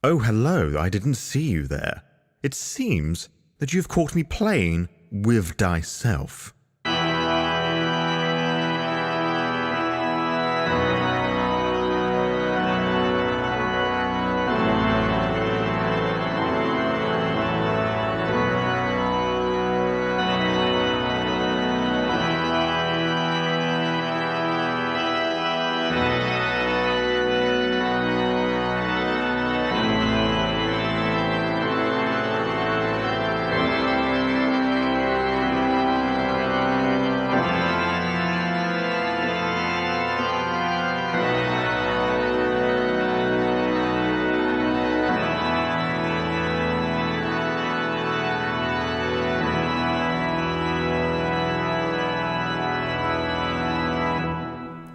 Oh, hello, I didn't see you there. It seems that you've caught me playing with Diceself.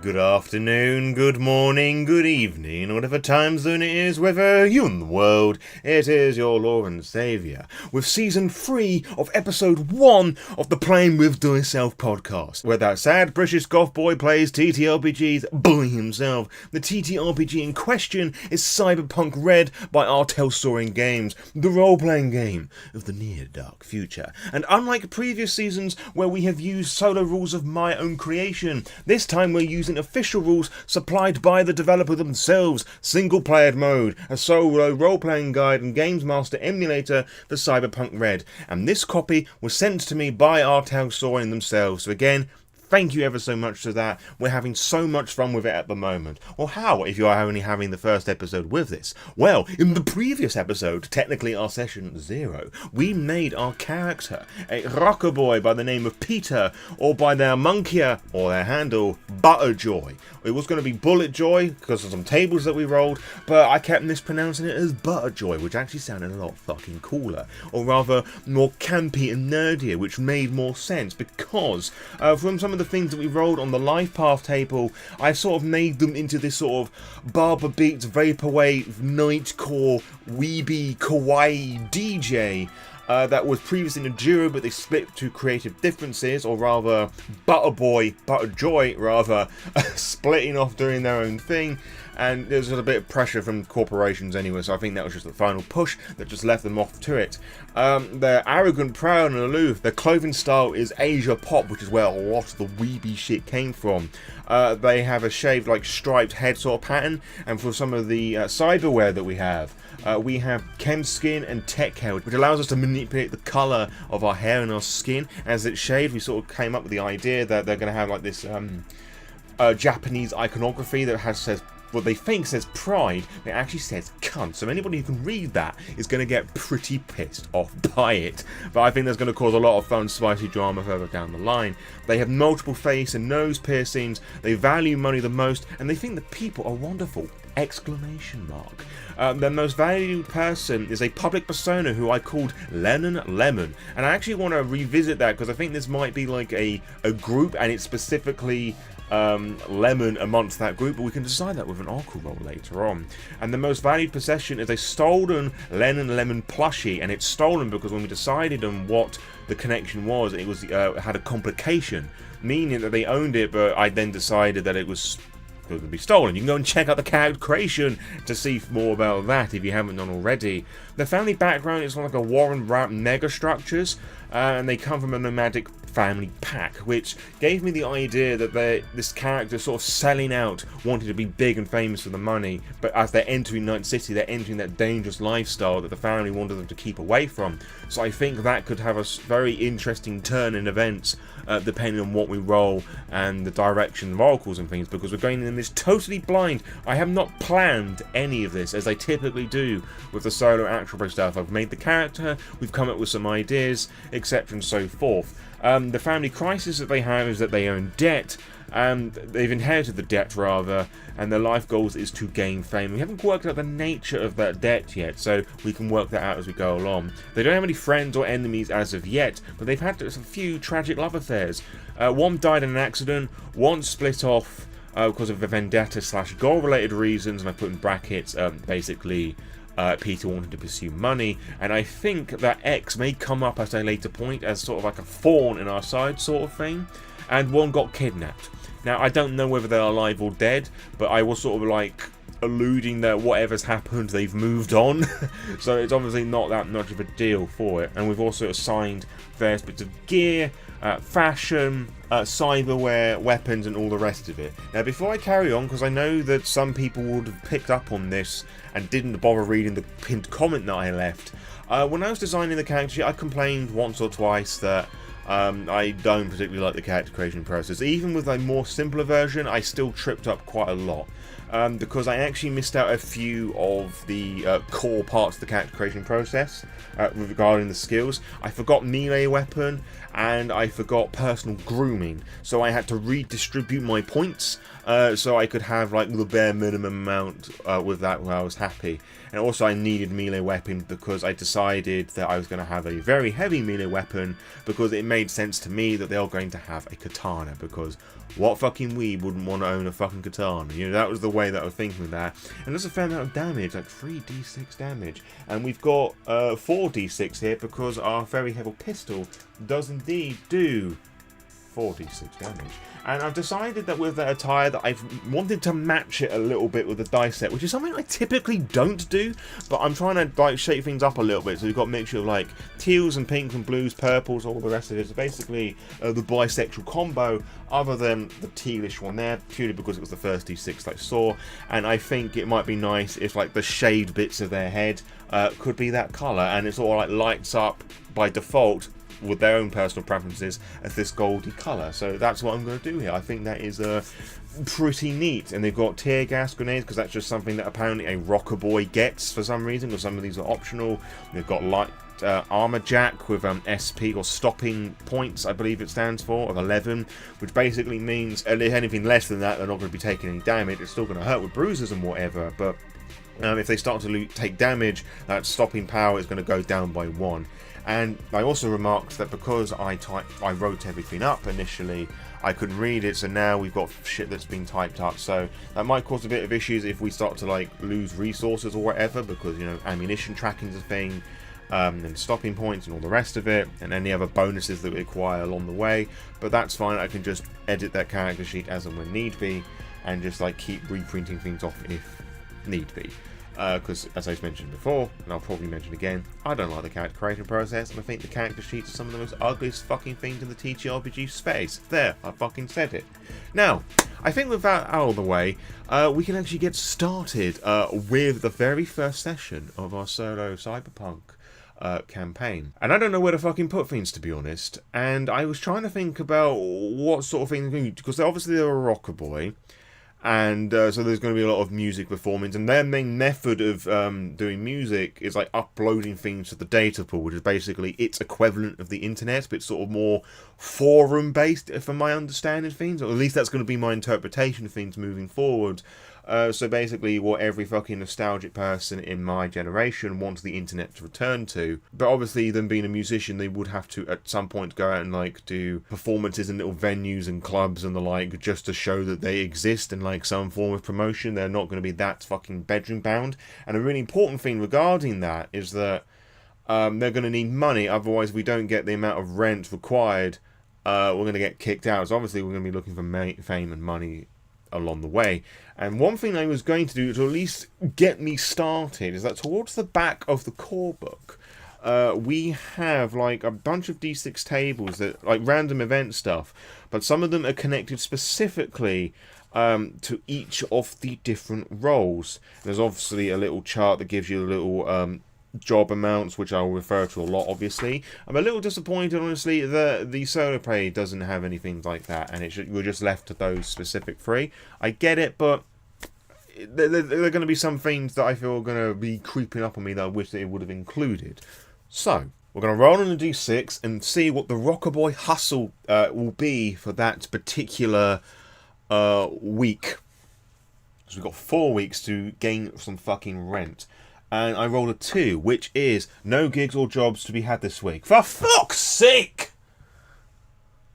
Good afternoon, good morning, good evening, whatever time zone it is, whether you're in the world, it is your Lord and Saviour, with Season 3 of Episode 1 of the Playing With Diceself podcast, where that sad British goth boy plays TTRPGs by himself. The TTRPG in question is Cyberpunk RED by Aurtakis Storyteller Games, the role-playing game of the near-dark future. And unlike previous seasons where we have used solo rules of my own creation, this time we're using official rules supplied by the developer themselves, single-player mode, a solo role-playing guide and games master emulator for Cyberpunk RED, and this copy was sent to me by Aurtakis Storyteller themselves, so again, thank you ever so much for that. We're having so much fun with it at the moment. Well, how, if you are only having the first episode with this? Well, in the previous episode, technically our session 0, we made our character a Rockerboy by the name of Peter, or by their monkier, or their handle, Butterjoy. It was going to be Bulletjoy, because of some tables that we rolled, but I kept mispronouncing it as Butterjoy, which actually sounded a lot fucking cooler, or rather, more campy and nerdier, which made more sense, because from some of the things that we rolled on the life path table, I sort of made them into this sort of Barber Beats, Vaporwave, Nightcore, Weeby, Kawaii DJ that was previously in a duo, but they split to creative differences, or rather, Butterjoy, rather, splitting off doing their own thing. And there's a bit of pressure from corporations anyway, so I think that was just the final push that just left them off to it. They're arrogant, proud, and aloof. Their clothing style is Asia pop, which is where a lot of the weeby shit came from. They have a shaved, striped head sort of pattern, and for some of the cyberware that we have chem skin and tech hair, which allows us to manipulate the colour of our hair and our skin as it's shaved. We sort of came up with the idea that they're going to have this Japanese iconography that says what they think says pride, but it actually says cunt. So anybody who can read that is going to get pretty pissed off by it. But I think that's going to cause a lot of fun, spicy drama further down the line. They have multiple face and nose piercings. They value money the most, and they think that people are wonderful! Exclamation mark. Their most valued person is a public persona who I called Lennon Lemon, and I actually want to revisit that because I think this might be like a group, and it's specifically Lemon amongst that group, but we can decide that with an oracle roll later on. And the most valued possession is a stolen Lennon Lemon plushie, and it's stolen because when we decided on what the connection was, it had a complication, meaning that they owned it, but I then decided that it was going to be stolen. You can go and check out the character creation to see more about that if you haven't done already. The family background is like a Warren Rat megastructures, and they come from a nomadic family pack, which gave me the idea that this character sort of selling out, wanting to be big and famous for the money, but as they're entering Night City, they're entering that dangerous lifestyle that the family wanted them to keep away from. So I think that could have a very interesting turn in events, depending on what we roll and the direction of oracles and things, because we're going in this totally blind. I have not planned any of this, as I typically do with the solo actual play stuff. I've made the character, we've come up with some ideas, etc. and so forth. The family crisis that they have is that they own debt, and they've inherited the debt rather, and their life goals is to gain fame. We haven't worked out the nature of that debt yet, so we can work that out as we go along. They don't have any friends or enemies as of yet, but they've had a few tragic love affairs. One died in an accident, one split off because of a vendetta / goal related reasons, and I put in brackets basically Peter wanted to pursue money, and I think that X may come up at a later point as sort of like a thorn in our side sort of thing, and one got kidnapped. Now I don't know whether they're alive or dead, but I was sort of alluding that whatever's happened, they've moved on. So it's obviously not that much of a deal for it. And we've also assigned various bits of gear, fashion, cyberware, weapons, and all the rest of it. Now, before I carry on, because I know that some people would have picked up on this and didn't bother reading the pinned comment that I left, when I was designing the character sheet, I complained once or twice that I don't particularly like the character creation process. Even with a more simpler version, I still tripped up quite a lot. Because I actually missed out a few of the core parts of the character creation process regarding the skills. I forgot melee weapon, and I forgot personal grooming, so I had to redistribute my points so I could have like the bare minimum amount with that where I was happy. And also I needed melee weapon because I decided that I was going to have a very heavy melee weapon because it made sense to me that they were going to have a katana, because what fucking weeb wouldn't want to own a fucking katana? You know, that was the way that I was thinking of that. And there's a fair amount of damage, like 3d6 damage. And we've got 4d6 here because our very heavy pistol does indeed do 4d6 damage. And I've decided that with that attire that I've wanted to match it a little bit with the dice set, which is something I typically don't do, but I'm trying to like shake things up a little bit. So we've got a mixture of like teals and pinks and blues, purples, all the rest of it. So basically the bisexual combo, other than the tealish one there, purely because it was the first d6 that I saw. And I think it might be nice if like the shade bits of their head could be that colour, and it sort of like lights up by default with their own personal preferences as this goldy colour. So that's what I'm going to do here. I think that is pretty neat. And they've got tear gas grenades, because that's just something that apparently a Rockerboy gets for some reason, because some of these are optional. They've got light armor jack with SP, or stopping points, I believe it stands for, of 11, which basically means anything less than that, they're not going to be taking any damage. It's still going to hurt with bruises and whatever, but if they start to take damage, that stopping power is going to go down by 1. And I also remarked that because I wrote everything up initially, I couldn't read it, so now we've got shit that's been typed up, so that might cause a bit of issues if we start to like lose resources or whatever, because, you know, ammunition tracking is a thing, and stopping points and all the rest of it, and any other bonuses that we acquire along the way. But that's fine, I can just edit that character sheet as and when need be, and just like keep reprinting things off if need be. Because, as I've mentioned before, and I'll probably mention again, I don't like the character creation process, and I think the character sheets are some of the most ugliest fucking things in the TTRPG space. There, I fucking said it. Now, I think with that out of the way, we can actually get started with the very first session of our solo Cyberpunk campaign. And I don't know where to fucking put things, to be honest, and I was trying to think about what sort of things, because obviously they're a Rockerboy, and so there's going to be a lot of music performance, and their main method of doing music is like uploading things to the data pool, which is basically its equivalent of the internet, but it's sort of more forum based, from my understanding of things, or at least that's going to be my interpretation of things moving forward. So basically what every fucking nostalgic person in my generation wants the internet to return to. But obviously, them being a musician, they would have to at some point go out and like do performances in little venues and clubs and the like, just to show that they exist in like some form of promotion. They're not going to be that fucking bedroom bound. And a really important thing regarding that is that they're going to need money, otherwise if we don't get the amount of rent required, we're going to get kicked out. So obviously we're going to be looking for fame and money along the way. And one thing I was going to do to at least get me started is that towards the back of the core book, we have like a bunch of D6 tables that like random event stuff, but some of them are connected specifically to each of the different roles. There's obviously a little chart that gives you a little job amounts, which I'll refer to a lot, obviously. I'm a little disappointed, honestly, that the solo play doesn't have anything like that, and we're just left to those specific 3. I get it, but there are going to be some things that I feel are going to be creeping up on me that I wish that it would have included. So, we're going to roll on a d6 and see what the Rockerboy hustle will be for that particular week. So we've got 4 weeks to gain some fucking rent. And I rolled a 2, which is no gigs or jobs to be had this week. For fuck's sake!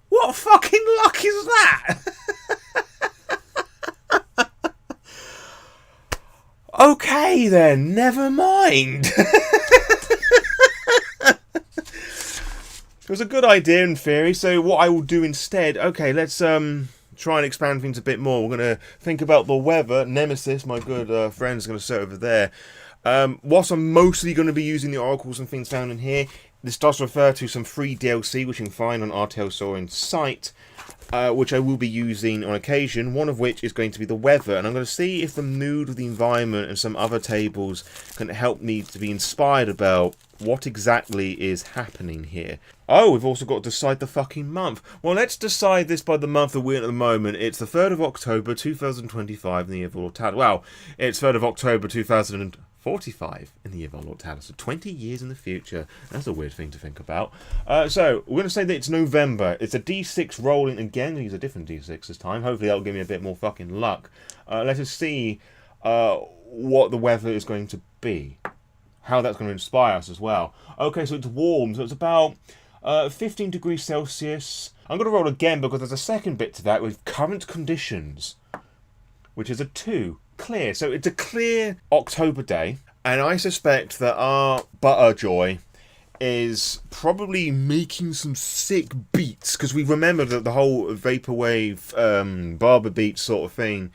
What fucking luck is that? Okay then, never mind. It was a good idea in theory, so what I will do instead, okay, let's try and expand things a bit more. We're going to think about the weather. Nemesis, my good friend, is going to sit over there. Whilst I'm mostly going to be using the oracles and things found in here, this does refer to some free DLC, which you can find on our Telsorian's site, which I will be using on occasion, one of which is going to be the weather, and I'm going to see if the mood of the environment and some other tables can help me to be inspired about what exactly is happening here. Oh, we've also got to decide the fucking month. Well, let's decide this by the month that we're in at the moment. It's the 3rd of October 2025 in the year of Lord Tad. Well, it's 3rd of October 2045 in the year of our Lord Tad. So 20 years in the future. That's a weird thing to think about. So, we're going to say that it's November. It's a D6 rolling again. Use a different D6 this time. Hopefully that'll give me a bit more fucking luck. Let us see what the weather is going to be. How that's going to inspire us as well. Okay, so it's warm. So it's about 15 degrees Celsius. I'm going to roll again because there's a second bit to that with current conditions, which is a 2. Clear. So it's a clear October day, and I suspect that our Butterjoy is probably making some sick beats, because we remember that the whole vaporwave barber beat sort of thing,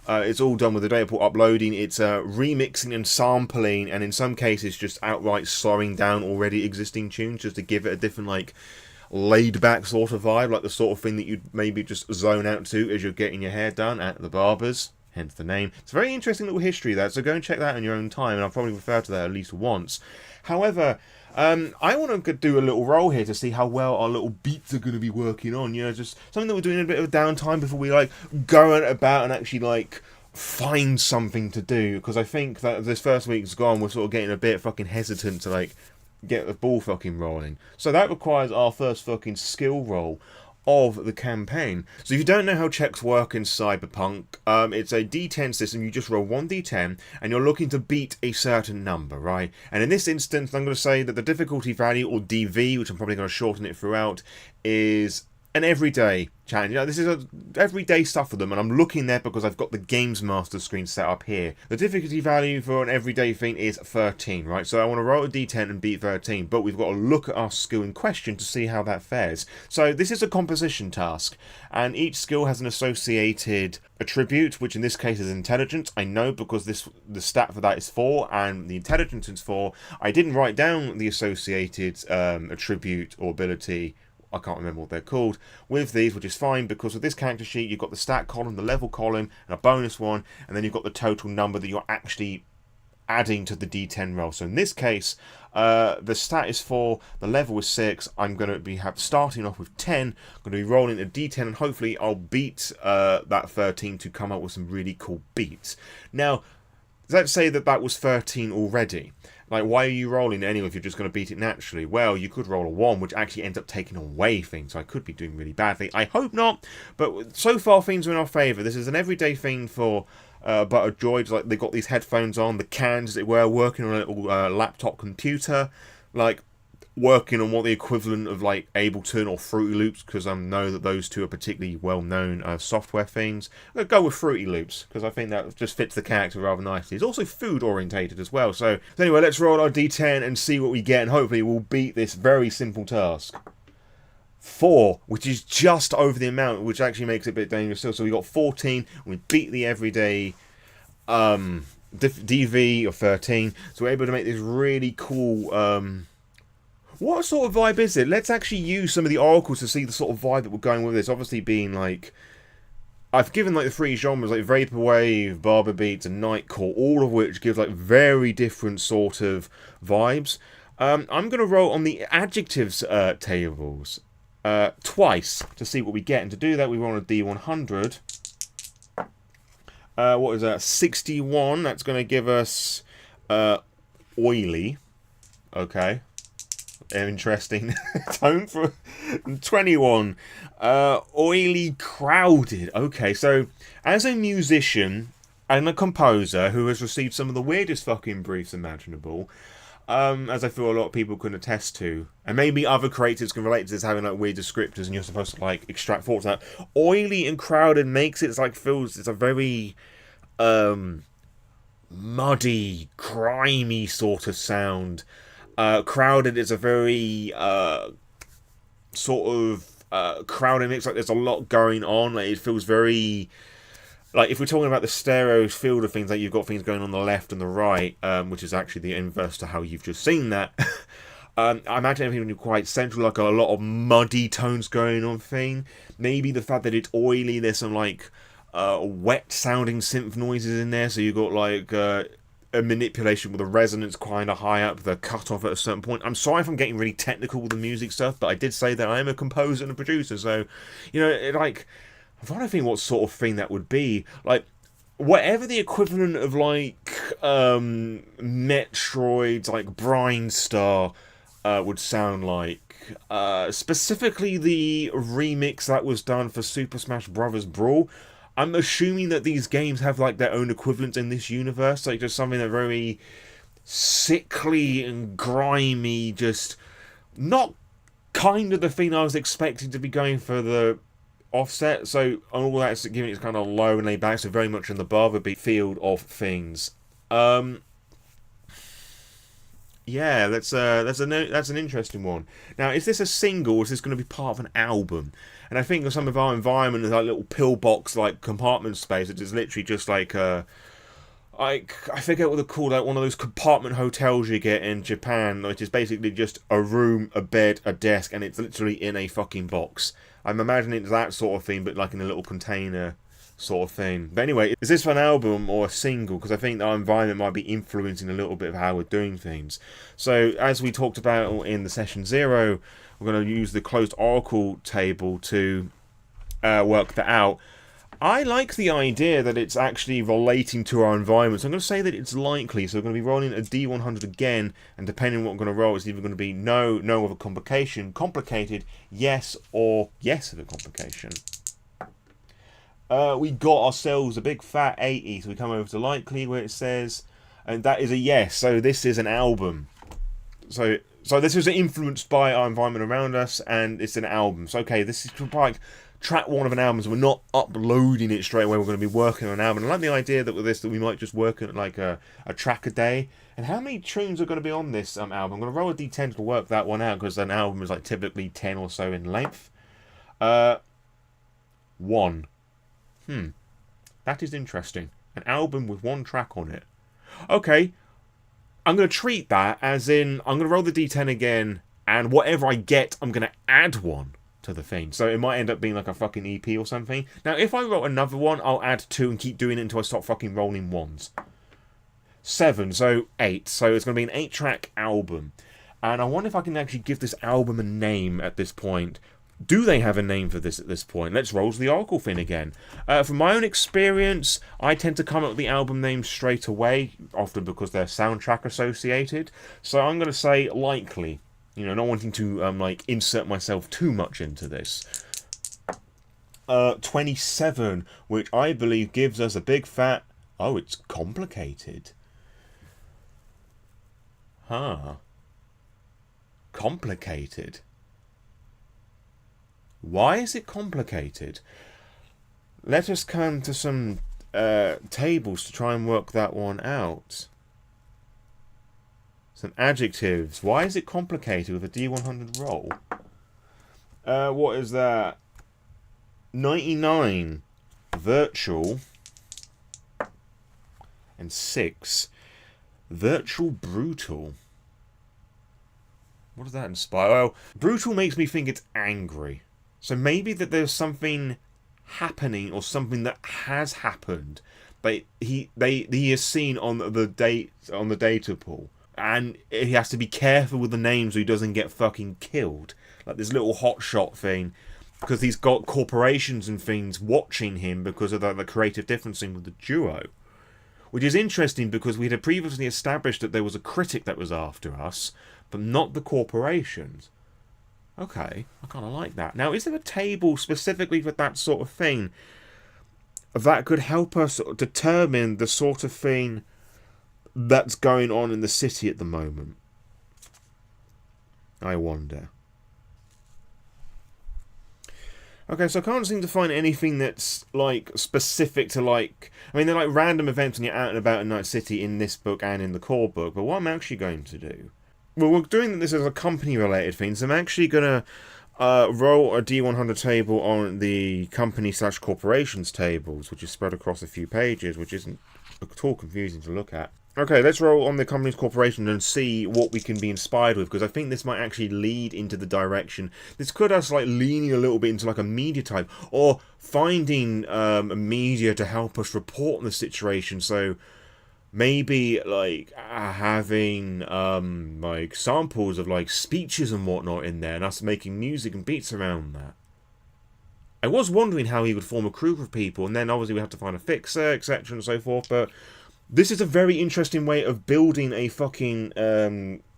it's all done with the data uploading. It's remixing and sampling, and in some cases just outright slowing down already existing tunes just to give it a different, like, laid back sort of vibe, like the sort of thing that you'd maybe just zone out to as you're getting your hair done at the barber's, hence the name. It's a very interesting little history there, so go and check that in your own time, and I'll probably refer to that at least once. However, I want to do a little roll here to see how well our little beats are going to be working on. You know, just something that we're doing in a bit of downtime before we, like, go about and actually, like, find something to do. Because I think that this first week's gone, we're sort of getting a bit fucking hesitant to, like, get the ball fucking rolling. So that requires our first fucking skill roll of the campaign. So if you don't know how checks work in Cyberpunk, it's a D10 system. You just roll 1d10 and you're looking to beat a certain number, right? And in this instance, I'm going to say that the difficulty value, or DV, which I'm probably going to shorten it throughout, is an everyday challenge. You know, this is everyday stuff for them, and I'm looking there because I've got the Games Master screen set up here. The difficulty value for an everyday thing is 13, right? So I want to roll a d10 and beat 13, but we've got to look at our skill in question to see how that fares. So this is a composition task, and each skill has an associated attribute, which in this case is intelligence. I know because the stat for that is 4, and the intelligence is 4. I didn't write down the associated attribute or ability, I can't remember what they're called, with these, which is fine, because with this character sheet you've got the stat column, the level column, and a bonus one, and then you've got the total number that you're actually adding to the d10 roll. So in this case, the stat is 4, the level is 6, I'm going to be starting off with 10, I'm going to be rolling a d10, and hopefully I'll beat that 13 to come up with some really cool beats. Now, let's say that was 13 already. Like, why are you rolling it anyway if you're just going to beat it naturally? Well, you could roll a 1, which actually ends up taking away things, so I could be doing really badly. I hope not, but so far things are in our favour. This is an everyday thing for Butterjoy. Like, they've got these headphones on, the cans, as it were, working on a little laptop computer, like, working on what the equivalent of, like, Ableton or Fruity Loops, because I know that those two are particularly well-known software things. I'll go with Fruity Loops, because I think that just fits the character rather nicely. It's also food-orientated as well. So anyway, let's roll our d10 and see what we get, and hopefully we'll beat this very simple task. 4, which is just over the amount, which actually makes it a bit dangerous still. So we got 14, and we beat the everyday DV of 13, so we're able to make this really cool... What sort of vibe is it? Let's actually use some of the oracles to see the sort of vibe that we're going with this. Obviously being, like... I've given, like, the 3 genres, like Vaporwave, Barber Beats, and Nightcore, all of which gives, like, very different sort of vibes. I'm going to roll on the adjectives tables twice to see what we get. And to do that, we roll on a D100. What is that? 61. That's going to give us oily. Okay. Interesting tone for 21. Oily, crowded. Okay, so as a musician and a composer who has received some of the weirdest fucking briefs imaginable, as I feel a lot of people can attest to, and maybe other creators can relate to this, having like weird descriptors, and you're supposed to like extract thoughts out. Oily and crowded makes it like feels it's a very muddy, grimy sort of sound. Crowded is a very sort of crowded mix. Like there's a lot going on. Like it feels very like if we're talking about the stereo field of things, like you've got things going on the left and the right, which is actually the inverse to how you've just seen that. I imagine everything would be quite central, like a lot of muddy tones going on thing. Maybe the fact that it's oily, there's some like wet sounding synth noises in there, so you've got like a manipulation with the resonance kind of high up, the cut off at a certain point. I'm sorry if I'm getting really technical with the music stuff, but I did say that I am a composer and a producer, so like I'm trying to think what sort of thing that would be. Like whatever the equivalent of like Metroid's like Brine Star would sound like. Specifically the remix that was done for Super Smash Bros. Brawl. I'm assuming that these games have like their own equivalents in this universe, like just something that very sickly and grimy, just not kind of the thing I was expecting to be going for the offset. So all that's giving it kind of low and laid back, so very much in the Bartmoss field of things. Yeah, that's an interesting one. Now, is this a single, or is this going to be part of an album? And I think some of our environment is like little pillbox, like compartment space. It is literally just like I forget what they're called, like one of those compartment hotels you get in Japan, which is basically just a room, a bed, a desk, and it's literally in a fucking box. I'm imagining it's that sort of thing, but like in a little container sort of thing. But anyway, is this an album or a single? Because I think our environment might be influencing a little bit of how we're doing things. So as we talked about in the session 0, we're going to use the closed oracle table to work that out. I like the idea that it's actually relating to our environment, so I'm going to say that it's likely. So we're going to be rolling a D100 again, and depending on what we're going to roll, it's either going to be no of a complication, complicated, yes, or yes of a complication. We got ourselves a big fat 80, so we come over to likely where it says, and that is a yes, so this is an album. So this was influenced by our environment around us, and it's an album. So okay, this is like track 1 of an album, so we're not uploading it straight away, we're going to be working on an album. I like the idea that with this, that we might just work on like a track a day. And how many tunes are going to be on this album? I'm going to roll a D10 to work that one out, because an album is like typically 10 or so in length. 1. That is interesting. An album with 1 track on it. Okay, I'm going to treat that as in, I'm going to roll the D10 again, and whatever I get, I'm going to add 1 to the thing. So it might end up being like a fucking EP or something. Now, if I roll another one, I'll add 2 and keep doing it until I stop fucking rolling 1s. 7, so 8. So it's going to be an 8-track album. And I wonder if I can actually give this album a name at this point. Do they have a name for this at this point? Let's roll the Oracle thing again. From my own experience, I tend to come up with the album names straight away, often because they're soundtrack associated. So I'm going to say likely. Not wanting to like insert myself too much into this. 27, which I believe gives us a big fat... Oh, it's complicated. Complicated. Why is it complicated? Let us come to some tables to try and work that one out. Some adjectives. Why is it complicated with a D100 roll? What is that? 99. Virtual. And 6. Virtual brutal. What does that inspire? Well, brutal makes me think it's angry. So maybe that there's something happening, or something that has happened, but he is seen on the data pool, and he has to be careful with the names so he doesn't get fucking killed. Like this little hotshot thing, because he's got corporations and things watching him because of the creative differencing with the duo. Which is interesting because we had previously established that there was a critic that was after us, but not the corporations. Okay, I kind of like that. Now, is there a table specifically for that sort of thing that could help us determine the sort of thing that's going on in the city at the moment? I wonder. Okay, so I can't seem to find anything that's, like, specific to, like... I mean, they're like random events when you're out and about in Night City in this book and in the core book, but what I'm actually going to do... Well, we're doing this as a company-related thing, so I'm actually going to Roll a D100 table on the company/corporations tables, which is spread across a few pages, which isn't at all confusing to look at. Okay, let's roll on the company's corporation and see what we can be inspired with, because I think this might actually lead into the direction. This could us like leaning a little bit into like a media type, or finding a media to help us report on the situation. So maybe like having like samples of like speeches and whatnot in there, and us making music and beats around that. I was wondering how he would form a crew of people, and then obviously we have to find a fixer, etc. and so forth, but this is a very interesting way of building a fucking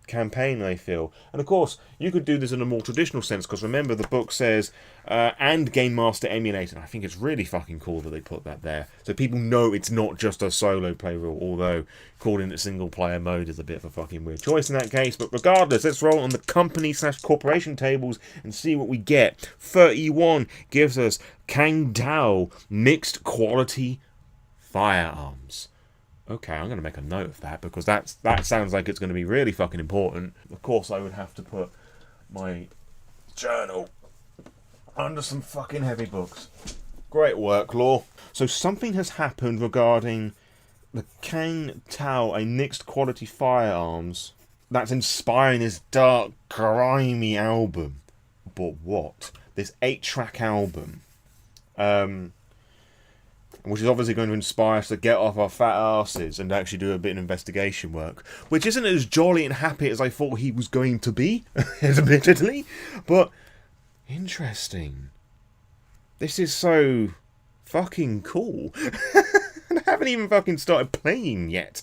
campaign, I feel. And of course, you could do this in a more traditional sense, because remember, the book says, and Game Master Emulator. And I think it's really fucking cool that they put that there. So people know it's not just a solo play rule, although calling it single player mode is a bit of a fucking weird choice in that case. But regardless, let's roll on the company/corporation tables and see what we get. 31 gives us Kang Tao mixed quality firearms. Okay, I'm going to make a note of that, because that sounds like it's going to be really fucking important. Of course, I would have to put my journal under some fucking heavy books. Great work, Law. So something has happened regarding the Kang Tao, a mixed quality firearms, that's inspiring this dark, grimy album. But what? This 8-track album. Which is obviously going to inspire us to get off our fat asses and actually do a bit of investigation work. Which isn't as jolly and happy as I thought he was going to be, admittedly. But interesting. This is so fucking cool. And I haven't even fucking started playing yet.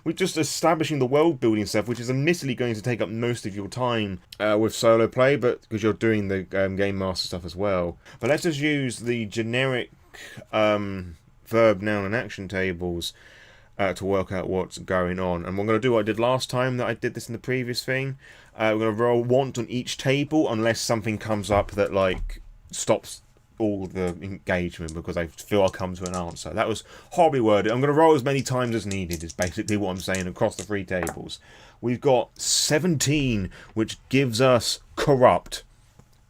We're just establishing the world building stuff, which is admittedly going to take up most of your time with solo play, but because you're doing the game master stuff as well. But let's just use the generic verb, noun, and action tables to work out what's going on. And we're going to do what I did last time that I did this in the previous thing. We're going to roll want on each table unless something comes up that like stops all the engagement, because I feel I'll come to an answer. That was horribly worded. I'm going to roll as many times as needed is basically what I'm saying across the 3 tables. We've got 17, which gives us corrupt.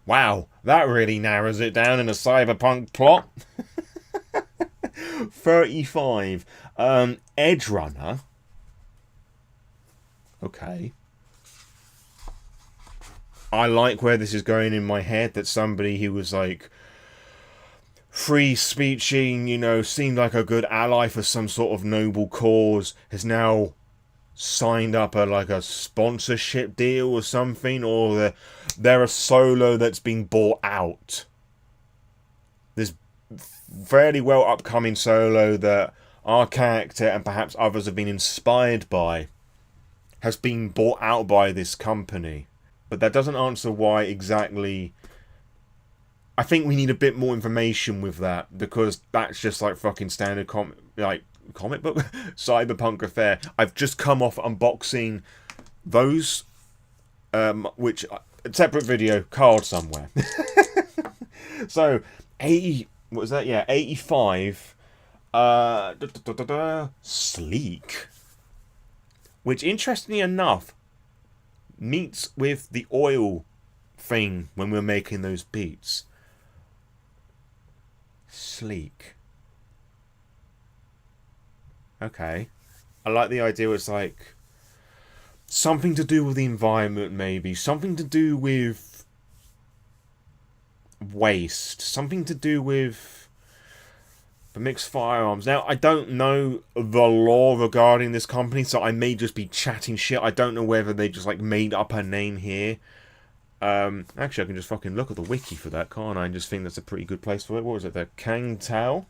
Wow, that really narrows it down in a cyberpunk plot. 35, Edge Runner. Okay. I like where this is going in my head, that somebody who was like free speeching, you know, seemed like a good ally for some sort of noble cause, has now signed up a sponsorship deal or something, or they're a solo that's been bought out. This fairly well upcoming solo that our character and perhaps others have been inspired by has been bought out by this company. But that doesn't answer why exactly. I think we need a bit more information with that, because that's just like fucking standard comic book cyberpunk affair. I've just come off unboxing those, which a separate video card somewhere. So 80, what was that? Yeah, 85. Sleek, which interestingly enough meets with the oil thing when we're making those beats. Sleek. Okay. I like the idea. It's like something to do with the environment, maybe. Something to do with waste. Something to do with the mixed firearms. Now, I don't know the law regarding this company, so I may just be chatting shit. I don't know whether they just like made up her name here. Actually, I can just fucking look at the wiki for that, can't I? And just think that's a pretty good place for it. What was it? The Kang Tao?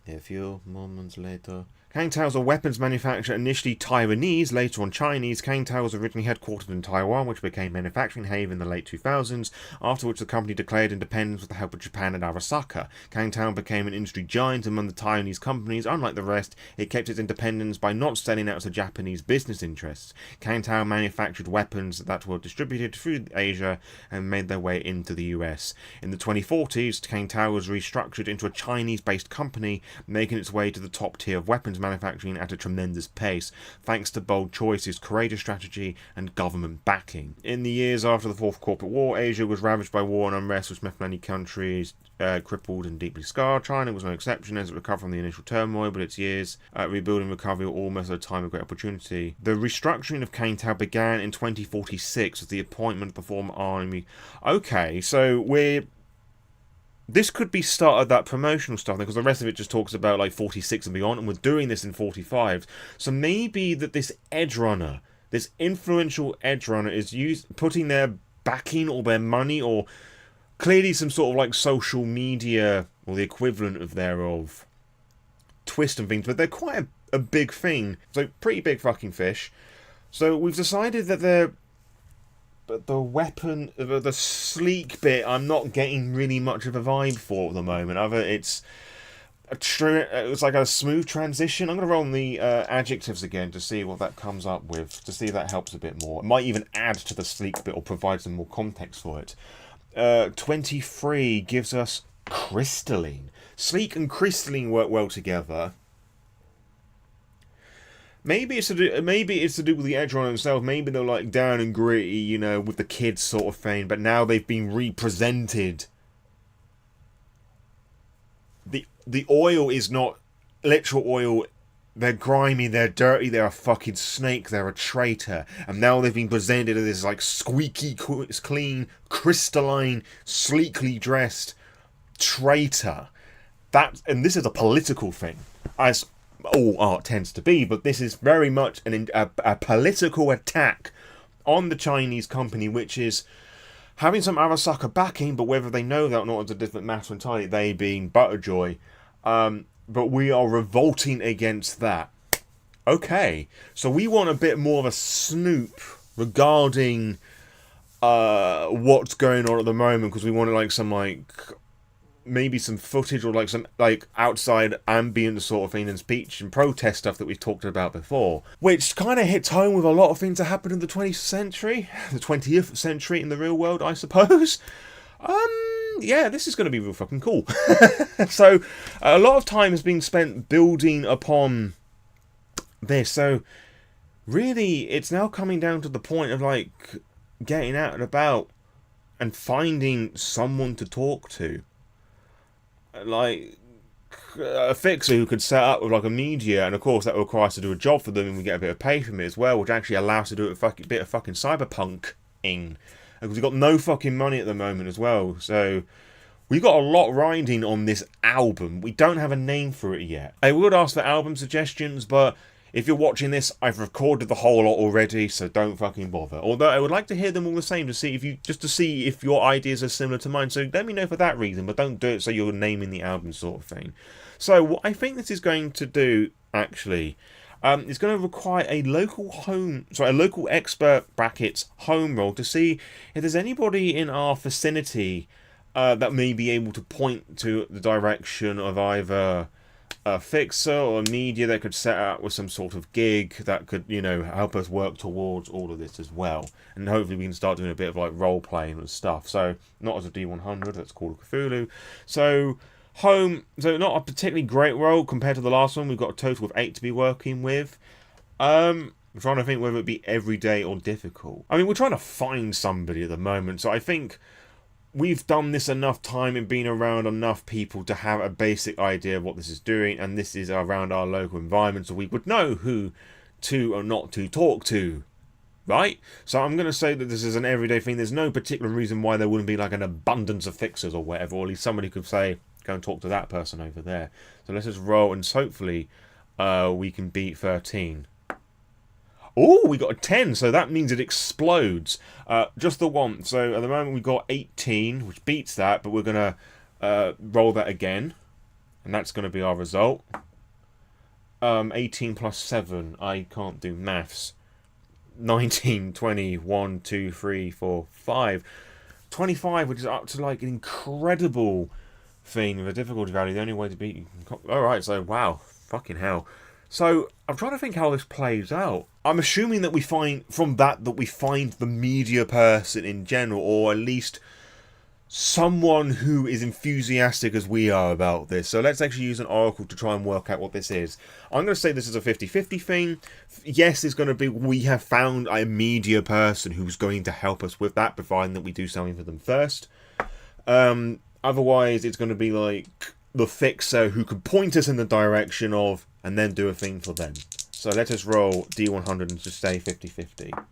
A few moments later. Kang Tao's a weapons manufacturer, initially Taiwanese, later on Chinese. Kang Tao was originally headquartered in Taiwan, which became manufacturing haven in the late 2000s, after which the company declared independence with the help of Japan and Arasaka. Kang Tao became an industry giant among the Taiwanese companies. Unlike the rest, it kept its independence by not selling out to Japanese business interests. Kang Tao manufactured weapons that were distributed through Asia and made their way into the US. In the 2040s, Kang Tao was restructured into a Chinese-based company, making its way to the top tier of weapons manufacturing at a tremendous pace, thanks to bold choices, courageous strategy, and government backing. In the years after the Fourth Corporate War, Asia was ravaged by war and unrest, which left many countries crippled and deeply scarred. China was no exception as it recovered from the initial turmoil, but its years rebuilding recovery were almost at a time of great opportunity. The restructuring of Kangtao began in 2046 with the appointment of the former army. Okay, so this could be start of that promotional stuff, because the rest of it just talks about like 46 and beyond, and we're doing this in 45. So maybe that this edge runner, this influential edge runner, is putting their backing or their money or clearly some sort of like social media or the equivalent of thereof twist and things, but they're quite a big thing. So pretty big fucking fish. So we've decided that the weapon, the sleek bit, I'm not getting really much of a vibe for at the moment. It's like a smooth transition. I'm going to roll on the adjectives again to see what that comes up with, to see if that helps a bit more. It might even add to the sleek bit or provide some more context for it. 23 gives us crystalline. Sleek and crystalline work well together. Maybe it's to do with the edge runner themselves. Maybe they're like down and gritty, you know, with the kids sort of thing. But now they've been represented. The oil is not literal oil. They're grimy, they're dirty, they're a fucking snake, they're a traitor. And now they've been presented as this like squeaky, clean, crystalline, sleekly dressed traitor. And this is a political thing, as all art tends to be, but this is very much a political attack on the Chinese company, which is having some Arasaka backing, but whether they know that or not is a different matter entirely, they being Butterjoy. But we are revolting against that. Okay, so we want a bit more of a snoop regarding what's going on at the moment, because we want like some maybe some footage or like some like outside ambient sort of thing and speech and protest stuff that we've talked about before, which kind of hits home with a lot of things that happened in the 20th century, the 20th century in the real world, I suppose. Yeah, this is going to be real fucking cool. So, a lot of time has been spent building upon this. So, really, it's now coming down to the point of, like, getting out and about and finding someone to talk to. Like, a fixer who could set up with, like, a media, and, of course, that requires to do a job for them, and we get a bit of pay from it as well, which actually allows to do a bit of fucking cyberpunk-ing. Because we've got no fucking money at the moment as well. So we've got a lot riding on this album. We don't have a name for it yet. I would ask for album suggestions, but if you're watching this, I've recorded the whole lot already, so don't fucking bother. Although I would like to hear them all the same to see if your ideas are similar to mine. So let me know for that reason, but don't do it so you're naming the album sort of thing. So what I think this is going to do, actually, it's going to require a local expert brackets home roll to see if there's anybody in our vicinity that may be able to point to the direction of either a fixer or a media that could set up with some sort of gig that could, you know, help us work towards all of this as well. And hopefully we can start doing a bit of like role playing and stuff. So not as a D100, that's called Cthulhu. So home, so not a particularly great role compared to the last one. We've got a total of 8 to be working with. I'm trying to think whether it be everyday or difficult. I mean, we're trying to find somebody at the moment, so I think we've done this enough time and been around enough people to have a basic idea of what this is doing, and this is around our local environment, so we would know who to or not to talk to, right? So I'm going to say that this is an everyday thing. There's no particular reason why there wouldn't be like an abundance of fixers or whatever, or at least somebody could say, go and talk to that person over there. So let's just roll, and hopefully we can beat 13. Oh, we got a 10, so that means it explodes. Just the one. So at the moment we've got 18, which beats that, but we're going to roll that again. And that's going to be our result. 18 plus 7. I can't do maths. 19, 20, 1, 2, 3, 4, 5. 25, which is up to like an incredible thing with a difficulty value. The only way to beat... Alright, so wow. Fucking hell. So, I'm trying to think how this plays out. I'm assuming that we find, from that we find the media person in general, or at least someone who is enthusiastic as we are about this. So let's actually use an oracle to try and work out what this is. I'm going to say this is a 50-50 thing. Yes, it's going to be, we have found a media person who's going to help us with that, providing that we do something for them first. Otherwise, it's going to be like the fixer who could point us in the direction of, and then do a thing for them. So let us roll D100 and just say 50-50.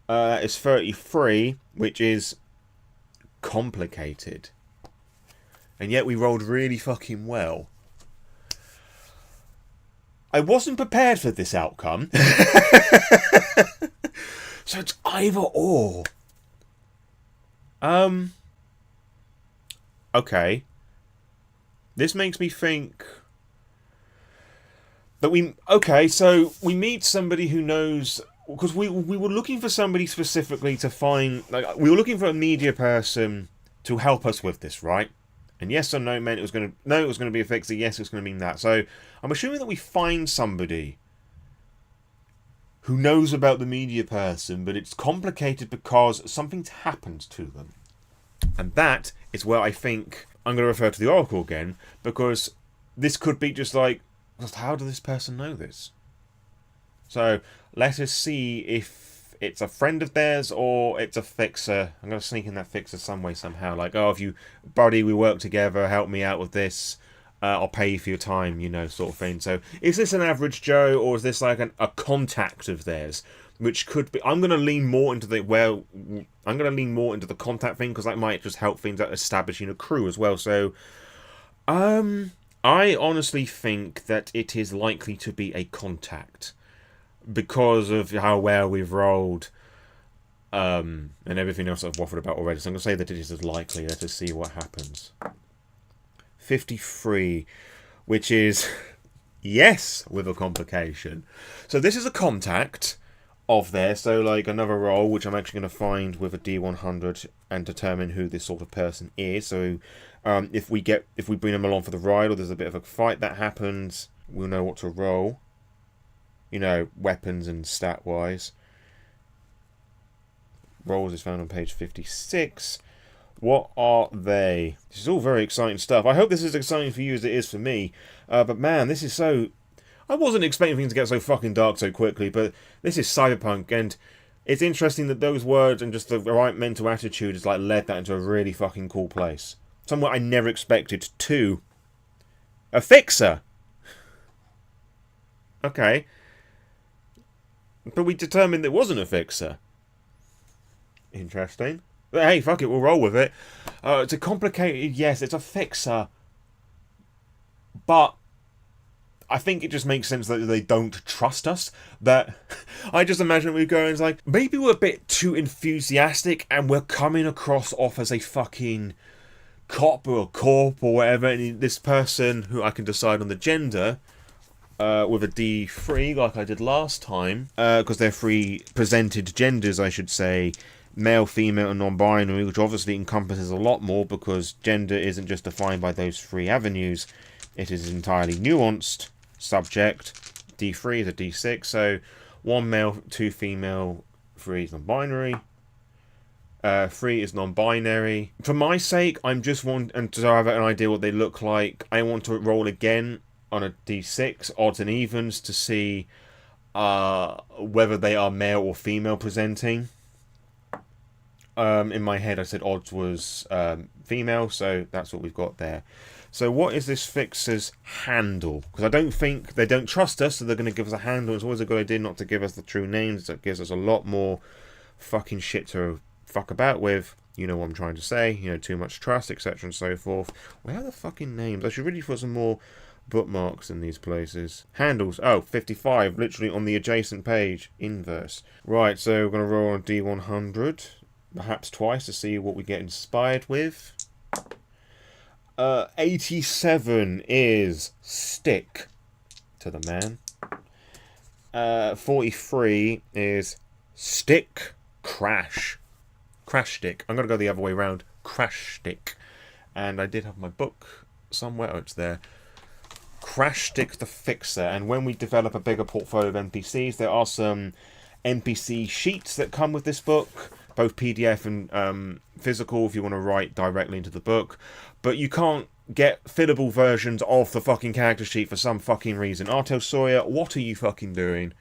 It's 33, which is complicated. And yet we rolled really fucking well. I wasn't prepared for this outcome. So it's either or. Okay. This makes me think that so we meet somebody who knows, because we were looking for somebody specifically to find, like, we were looking for a media person to help us with this, right? And yes or no meant it was going to be a fixer, yes, it was going to mean that. So I'm assuming that we find somebody who knows about the media person, but it's complicated because something's happened to them. And that is where I think I'm going to refer to the Oracle again, because this could be just like, how does this person know this? So let us see if it's a friend of theirs or it's a fixer. I'm going to sneak in that fixer some way, somehow. Like, oh, if you, buddy, we work together, help me out with this, I'll pay you for your time, you know, sort of thing. So is this an average Joe, or is this like a contact of theirs? Which could be, I'm going to lean more into the contact thing, because that might just help things like establishing a crew as well. So, I honestly think that it is likely to be a contact, because of how well we've rolled, and everything else I've waffled about already. So I'm going to say that it is as likely. Let us see what happens. 53, which is yes, with a complication. So this is a contact of theirs. So like another roll, which I'm actually going to find with a D100 and determine who this sort of person is. So if we bring them along for the ride, or there's a bit of a fight that happens, we'll know what to roll. You know, weapons and stat wise. Rolls is found on page 56. What are they? This is all very exciting stuff. I hope this is exciting for you as it is for me. But man, this is so... I wasn't expecting things to get so fucking dark so quickly, but this is Cyberpunk, and it's interesting that those words and just the right mental attitude has like led that into a really fucking cool place. Somewhere I never expected to. A fixer! Okay. But we determined it wasn't a fixer. Interesting. But hey, fuck it, we'll roll with it. It's a complicated... Yes, it's a fixer. But I think it just makes sense that they don't trust us. That I just imagine we go and it's like, maybe we're a bit too enthusiastic and we're coming across off as a fucking cop or a corp or whatever. And this person, who I can decide on the gender... with a D3, like I did last time, because they're three presented genders, I should say, male, female, and non-binary, which obviously encompasses a lot more, because gender isn't just defined by those three avenues. It is an entirely nuanced subject. D3 is a D6, so 1 male, 2 female, 3 is non-binary. 3 is non-binary. For my sake, I'm just wanting to have an idea what they look like. I want to roll again on a D6, odds and evens, to see whether they are male or female presenting. In my head I said odds was female, so that's what we've got there. So what is this fixer's handle? Because I don't think, they don't trust us, so they're going to give us a handle. It's always a good idea not to give us the true names. That gives us a lot more fucking shit to fuck about with. You know what I'm trying to say. You know, too much trust, etc. and so forth. Where are the fucking names? I should really put some more bookmarks in these places. Handles. Oh, 55. Literally on the adjacent page. Inverse. Right, so we're going to roll on a D100. Perhaps twice to see what we get inspired with. 87 is stick to the man. 43 is stick crash. Crash stick. I'm going to go the other way around. Crash stick. And I did have my book somewhere. Oh, it's there. Crash stick the fixer. And when we develop a bigger portfolio of NPCs, there are some NPC sheets that come with this book. both PDF and physical if you want to write directly into the book. But you can't get fillable versions of the fucking character sheet for some fucking reason. Artel Sawyer, what are you fucking doing?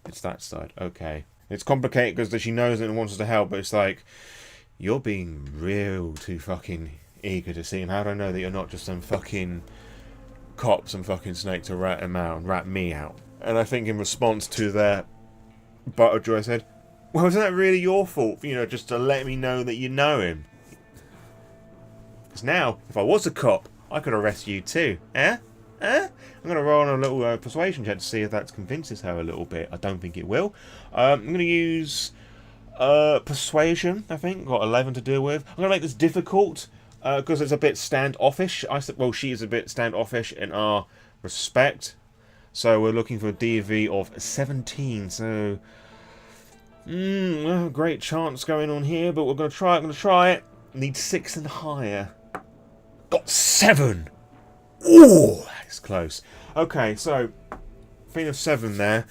It's that side. Okay. It's complicated because she knows it and wants us to help, but it's like, you're being real too fucking eager to see him. How do I know that you're not just some fucking cop, some fucking snake to rat him out and rat me out? And I think in response to that, Butterjoy said, well, isn't that really your fault? You know, just to let me know that you know him. Because now, if I was a cop, I could arrest you too. Eh? I'm going to roll on a little persuasion check to see if that convinces her a little bit. I don't think it will. I'm going to use persuasion, I think. Got 11 to deal with. I'm going to make this difficult because it's a bit standoffish. Well, she is a bit standoffish in our respect. So we're looking for a DV of 17. So, well, great chance going on here, but we're going to try it. I'm going to try it. Need 6 and higher. Got 7. Ooh, that's close. Okay, so thing of 7 there.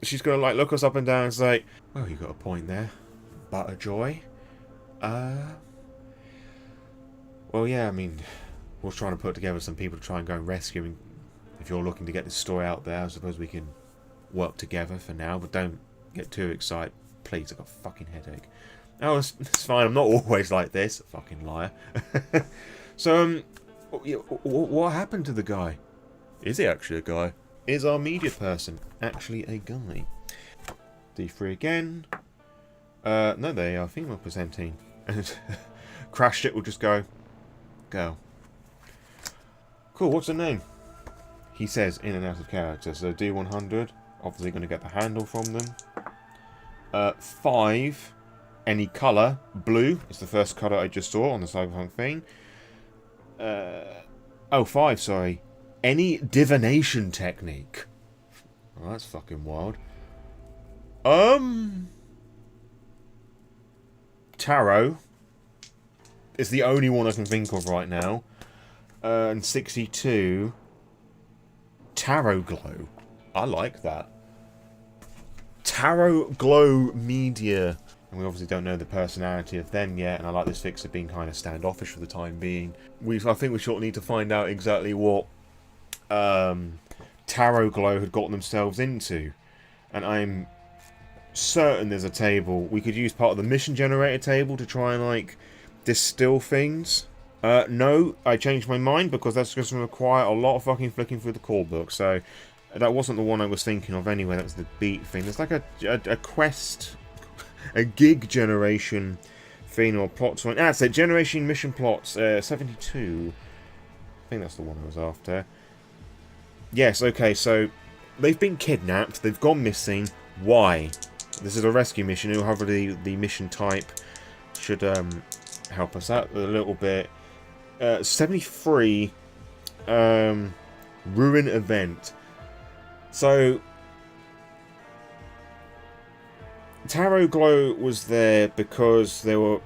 She's gonna like look us up and down and say, "Well, you got a point there, Butterjoy." Well, yeah. I mean, we're trying to put together some people to try and go and rescue. And if you're looking to get this story out there, I suppose we can work together for now. But don't get too excited, please. I've got a fucking headache. Oh, it's fine. I'm not always like this. Fucking liar. So, what happened to the guy? Is he actually a guy? Is our media person actually a guy? D3 again. No, they are female presenting. And Crash Shit will just go, girl. Cool, what's her name? He says in and out of character. So D100, obviously going to get the handle from them. 5, any colour. Blue is the first colour I just saw on the Cyberpunk thing. 5, sorry. Any divination technique. Oh, that's fucking wild. Tarot is the only one I can think of right now. And 62. Tarot Glow. I like that. Tarot Glow Media. And we obviously don't know the personality of them yet, and I like this fixer being kind of standoffish for the time being. I think we shortly need to find out exactly what Tarot Glow had gotten themselves into. And I'm certain there's a table. We could use part of the mission generator table to try and, like, distill things. No, I changed my mind because that's just going to require a lot of fucking flicking through the Corebook. So that wasn't the one I was thinking of anyway. That was the beat thing. There's like a quest... a gig generation thing or plot point. That's it. Generation mission plots. 72. I think that's the one I was after. Yes, okay, so they've been kidnapped. They've gone missing. Why? This is a rescue mission. However, the mission type should help us out a little bit. 73. Ruin event. So... Tarot Glow was there because there were...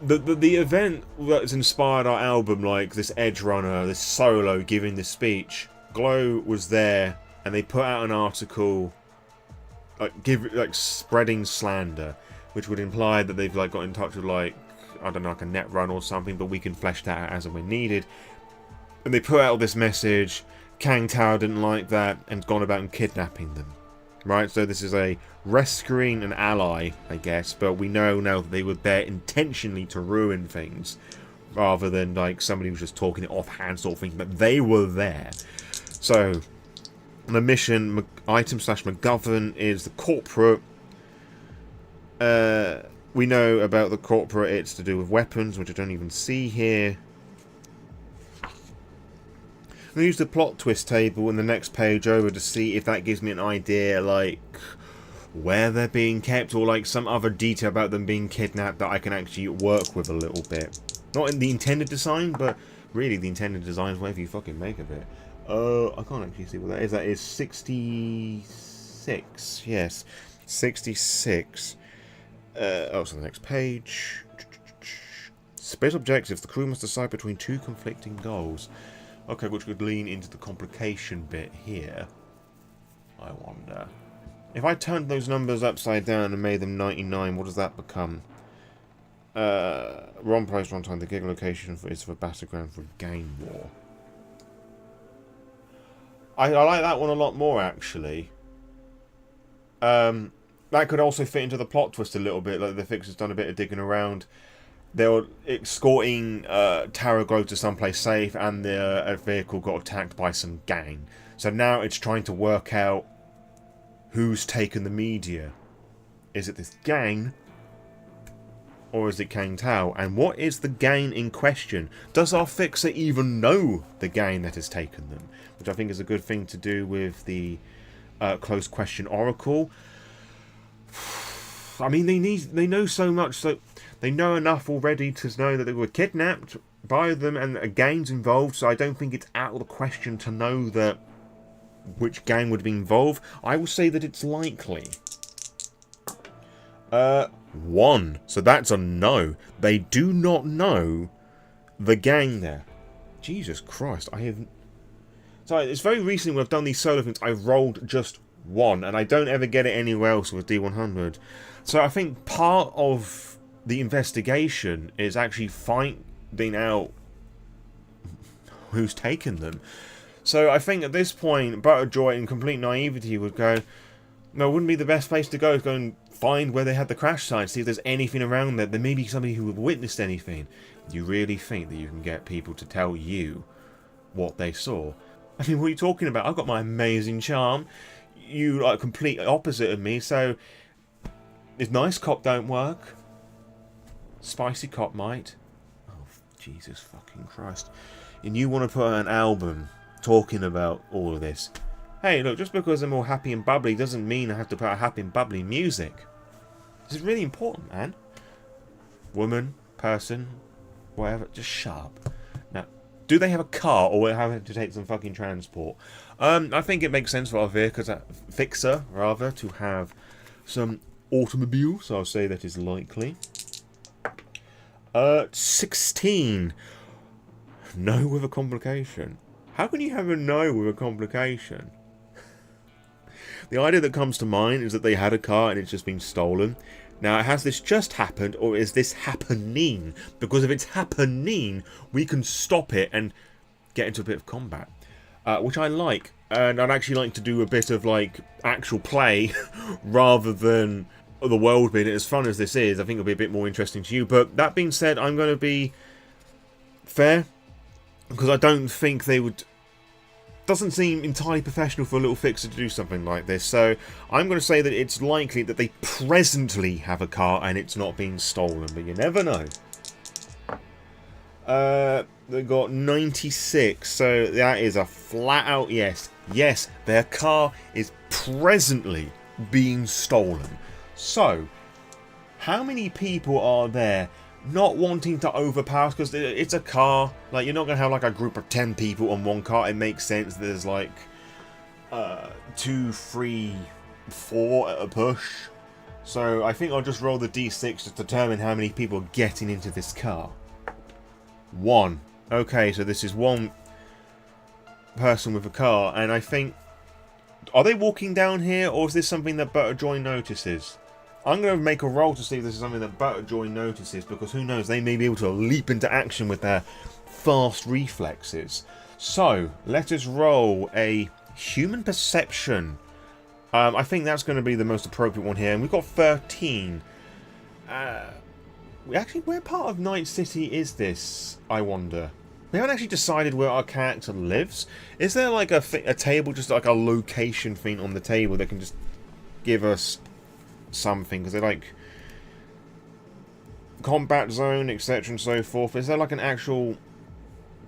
The event that's inspired our album, like this Edge Runner, this solo giving this speech, Glow was there, and they put out an article like spreading slander, which would imply that they've like got in touch with like, I don't know, like a net run or something, but we can flesh that out as and when needed. And they put out this message, Kang Tao didn't like that, and gone about and kidnapping them. Right, so this is a rescuing an ally, I guess, but we know now that they were there intentionally to ruin things, rather than like somebody was just talking it offhand sort of thing, but they were there. So, the mission item / McGovern is the corporate. We know about the corporate, it's to do with weapons, which I don't even see here. I'm going to use the plot twist table in the next page over to see if that gives me an idea, like, where they're being kept, or like some other detail about them being kidnapped that I can actually work with a little bit. Not in the intended design, but really the intended design is whatever you fucking make of it. I can't actually see what that is. That is 66. Yes, 66. So the next page. Split objectives. The crew must decide between 2 conflicting goals. Okay, which could lean into the complication bit here. I wonder. If I turned those numbers upside down and made them 99, what does that become? Wrong place, wrong time. The gig location is for Battleground for Game War. I like that one a lot more, actually. That could also fit into the plot twist a little bit. Like the Fixer's done a bit of digging around. They were escorting Tara Grove to someplace safe, and the vehicle got attacked by some gang. So now it's trying to work out who's taken the media. Is it this gang? Or is it Kang Tao? And what is the gang in question? Does our Fixer even know the gang that has taken them? Which I think is a good thing to do with the close question oracle. I mean, they know so much, so they know enough already to know that they were kidnapped by them and a gang's involved, so I don't think it's out of the question to know that which gang would be involved. I will say that it's likely. 1. So that's a no. They do not know the gang there. Jesus Christ, I have... So it's very recently when I've done these solo things, I've rolled just 1, and I don't ever get it anywhere else with D100. So I think part of the investigation is actually finding out who's taken them. So I think at this point, Butterjoy in complete naivety would go, no, wouldn't be the best place to go and find where they had the crash site, see if there's anything around there. There may be somebody who have witnessed anything. You really think that you can get people to tell you what they saw? I mean, what are you talking about? I've got my amazing charm. You are complete opposite of me, so if nice cop don't work, spicy cop might. Oh, Jesus fucking Christ. And you want to put out an album talking about all of this. Hey, look, just because I'm all happy and bubbly doesn't mean I have to put out happy and bubbly music. This is really important, man. Woman, person, whatever, just shut up. Now, do they have a car or will they have to take some fucking transport? I think it makes sense for our Fixer, rather, to have some automobile, so I'll say that is likely. 16. No with a complication. How can you have a no with a complication? The idea that comes to mind is that they had a car and it's just been stolen. Now, has this just happened, or is this happening? Because if it's happening, we can stop it and get into a bit of combat. Which I like. And I'd actually like to do a bit of, like, actual play, rather than the world being as fun as this is. I think it'll be a bit more interesting to you. But that being said, I'm going to be fair, because I don't think they would... Doesn't seem entirely professional for a little Fixer to do something like this, so I'm going to say that it's likely that they presently have a car and it's not being stolen, but you never know. They got 96, so that is a flat out yes. Yes, their car is presently being stolen. So, how many people are there not wanting to overpower, because it's a car, like, you're not going to have like a group of 10 people on one car. It makes sense. There's like 2, 3, 4 at a push. So I think I'll just roll the d6 to determine how many people are getting into this car. 1. Okay, so this is one person with a car, and I think... Are they walking down here, or is this something that Butterjoy notices? I'm going to make a roll to see if this is something that Butterjoy notices, because who knows, they may be able to leap into action with their fast reflexes. So, let us roll a human perception. I think that's going to be the most appropriate one here, and we've got 13. Actually, where part of Night City is this, I wonder? We haven't actually decided where our character lives. Is there like a table, just like a location thing on the table that can just give us something, because they're like combat zone, etc. and so forth. Is there like an actual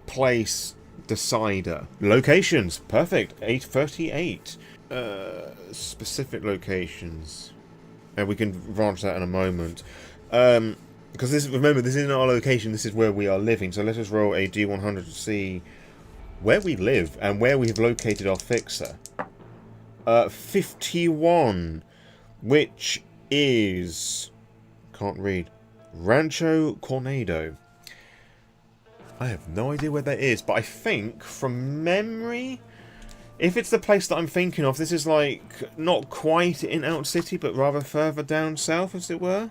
place decider? Locations, perfect. 838. Specific locations, and we can branch that in a moment. Because this, remember, this isn't our location. This is where we are living. So let us roll a d100 to see where we live and where we have located our Fixer. 51. Which is... Can't read. Rancho Cornado. I have no idea where that is, but I think, from memory, If it's the place that I'm thinking of, this is like not quite in Out City, but rather further down south, as it were.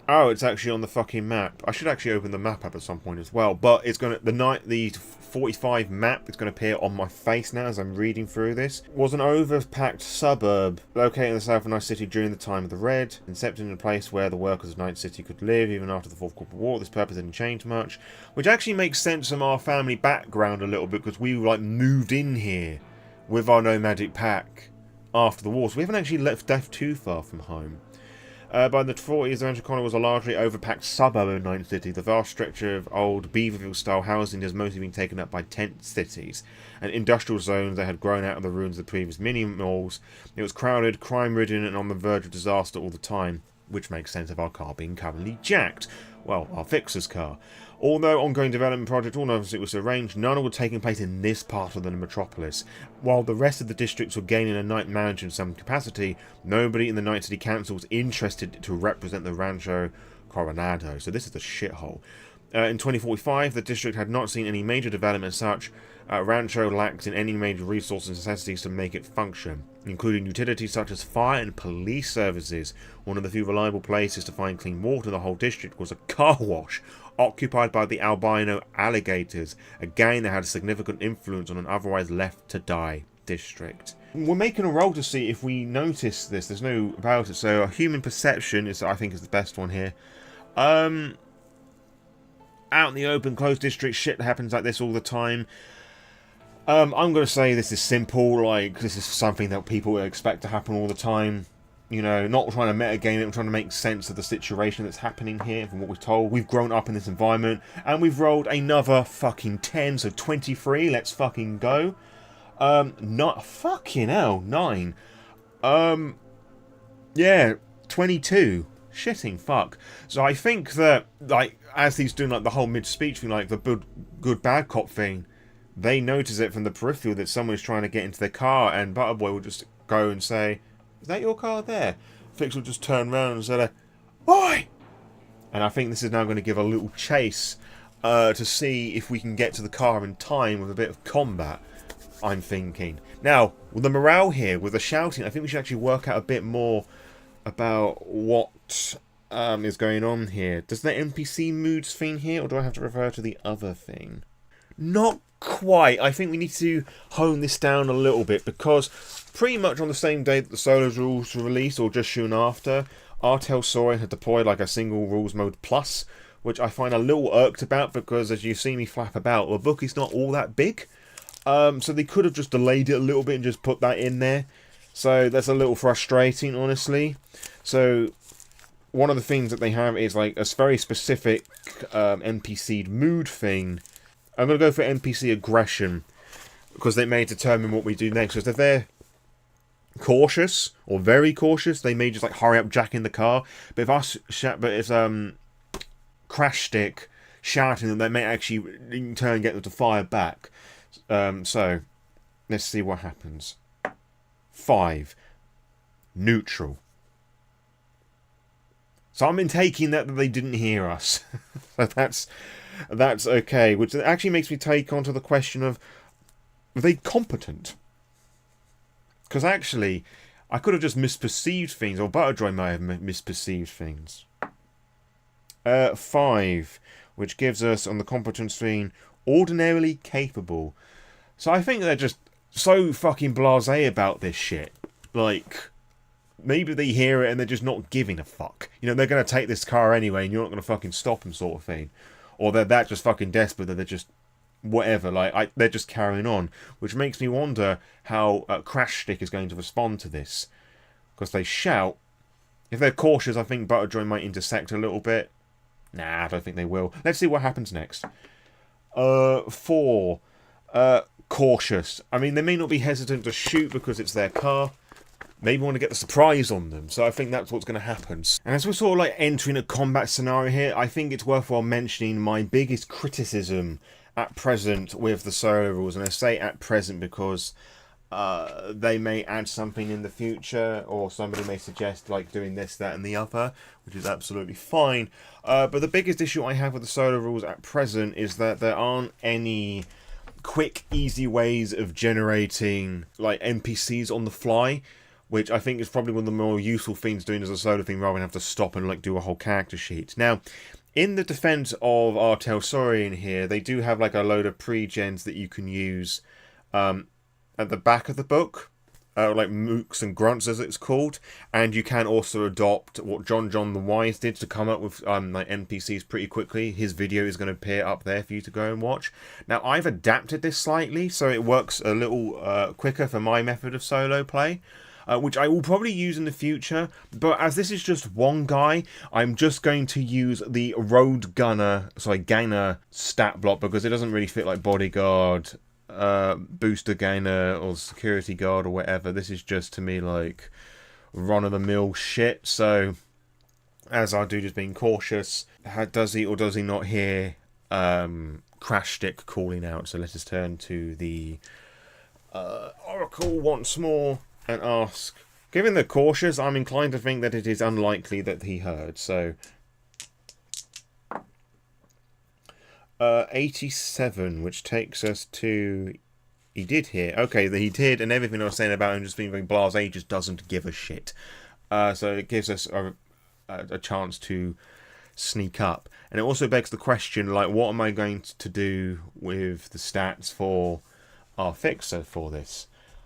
Oh, it's actually on the fucking map. I should actually open the map up at some point as well. But it's gonna the 45 map is gonna appear on my face now as I'm reading through this. Was an overpacked suburb located in the south of Night City during the time of the Red, incepted in a place where the workers of Night City could live even after the Fourth Corporate War. This purpose didn't change much, which actually makes sense from our family background a little bit because we like moved in here with our nomadic pack after the war, so we haven't actually left too far from home. By the 40s, the Rancho Connor was a largely overpacked suburb of Night City. The vast stretch of old Beaverville-style housing has mostly been taken up by tent cities and industrial zones that had grown out of the ruins of the previous mini-malls. It was crowded, crime-ridden, and on the verge of disaster all the time, which makes sense of our car being currently jacked. Well, our fixer's car. Although ongoing development project all known as it was arranged, none were taking place in this part of the metropolis. While the rest of the districts were gaining a night manager in some capacity, nobody in the Night City Council was interested to represent the Rancho Coronado. So this is a shithole. In 2045, the district had not seen any major development as such. Rancho lacked in any major resources and necessities to make it function, including utilities such as fire and police services. One of the few reliable places to find clean water in the whole district was a car wash, occupied by the albino alligators, a gang that had a significant influence on an otherwise left-to-die district. We're making a roll to see if we notice this. There's no about it, so human perception is, I think, is the best one here. Out in the open, closed district, shit happens like this all the time. I'm going to say this is simple, like, this is something that people expect to happen all the time. You know, not trying to metagame it, I'm trying to make sense of the situation that's happening here from what we're told. We've grown up in this environment, and we've rolled another fucking 10, so 23, let's fucking go. Not, fucking hell, 9. Yeah, 22. Shitting fuck. So I think that, like, as he's doing, like, the whole mid-speech thing, like, the good-bad cop thing, they notice it from the peripheral that someone's trying to get into their car, and Butterboy will just go and say, "Is that your car there?" Fix will just turn around and say, "Oi!" And I think this is now going to give a little chase to see if we can get to the car in time with a bit of combat, I'm thinking. Now, with the morale here, with the shouting, I think we should actually work out a bit more about what is going on here. Does the NPC moods thing here, or do I have to refer to the other thing? Not quite. I think we need to hone this down a little bit, because pretty much on the same day that the Solos rules were released, or just soon after, Artel Soren had deployed like a single rules mode plus, which I find a little irked about, because as you see me flap about, the book is not all that big. So they could have just delayed it a little bit and just put that in there. So that's a little frustrating, honestly. So one of the things that they have is like a very specific NPC mood thing. I'm going to go for NPC aggression, because they may determine what we do next. Because if they're cautious or very cautious, they may just like hurry up jacking the car. But if Crash Stick shouting them, they may actually in turn get them to fire back. So let's see what happens. 5. Neutral. So I'm taking that they didn't hear us. So that's okay. Which actually makes me take on to the question of, are they competent? Because actually, I could have just misperceived things, or Butterjoy may have misperceived things. 5, which gives us, on the competence screen, ordinarily capable. So I think they're just so fucking blasé about this shit. Like, maybe they hear it and they're just not giving a fuck. You know, they're going to take this car anyway and you're not going to fucking stop them, sort of thing. Or they're that just fucking desperate that they're just whatever, like, they're just carrying on. Which makes me wonder how Crash Stick is going to respond to this. Because they shout. If they're cautious, I think Butterjoy might intersect a little bit. Nah, I don't think they will. Let's see what happens next. 4. Cautious. I mean, they may not be hesitant to shoot because it's their car. Maybe want to get the surprise on them. So I think that's what's going to happen. And as we're sort of like entering a combat scenario here, I think it's worthwhile mentioning my biggest criticism at present with the solo rules. And I say at present because they may add something in the future, or somebody may suggest like doing this, that and the other, which is absolutely fine. But the biggest issue I have with the solo rules at present is that there aren't any quick, easy ways of generating like NPCs on the fly, which I think is probably one of the more useful things doing as a solo thing rather than have to stop and like do a whole character sheet. Now, in the defense of our Telsorian here, they do have like a load of pre-gens that you can use at the back of the book, like mooks and grunts as it's called, and you can also adopt what John the Wise did to come up with like NPCs pretty quickly. His video is going to appear up there for you to go and watch. Now, I've adapted this slightly so it works a little quicker for my method of solo play. Which I will probably use in the future, but as this is just one guy, I'm just going to use the Gainer stat block because it doesn't really fit like Bodyguard, Booster Gainer, or Security Guard or whatever. This is just, to me, like run-of-the-mill shit, so as our dude is being cautious, does he or does he not hear Crash Stick calling out? So let us turn to the Oracle once more and ask, given the cautious, I'm inclined to think that it is unlikely that he heard, so 87, which takes us to, he did hear, okay, he did, and everything I was saying about him just being very blasé just doesn't give a shit, so it gives us a chance to sneak up, and it also begs the question, like, what am I going to do with the stats for our fixer for this?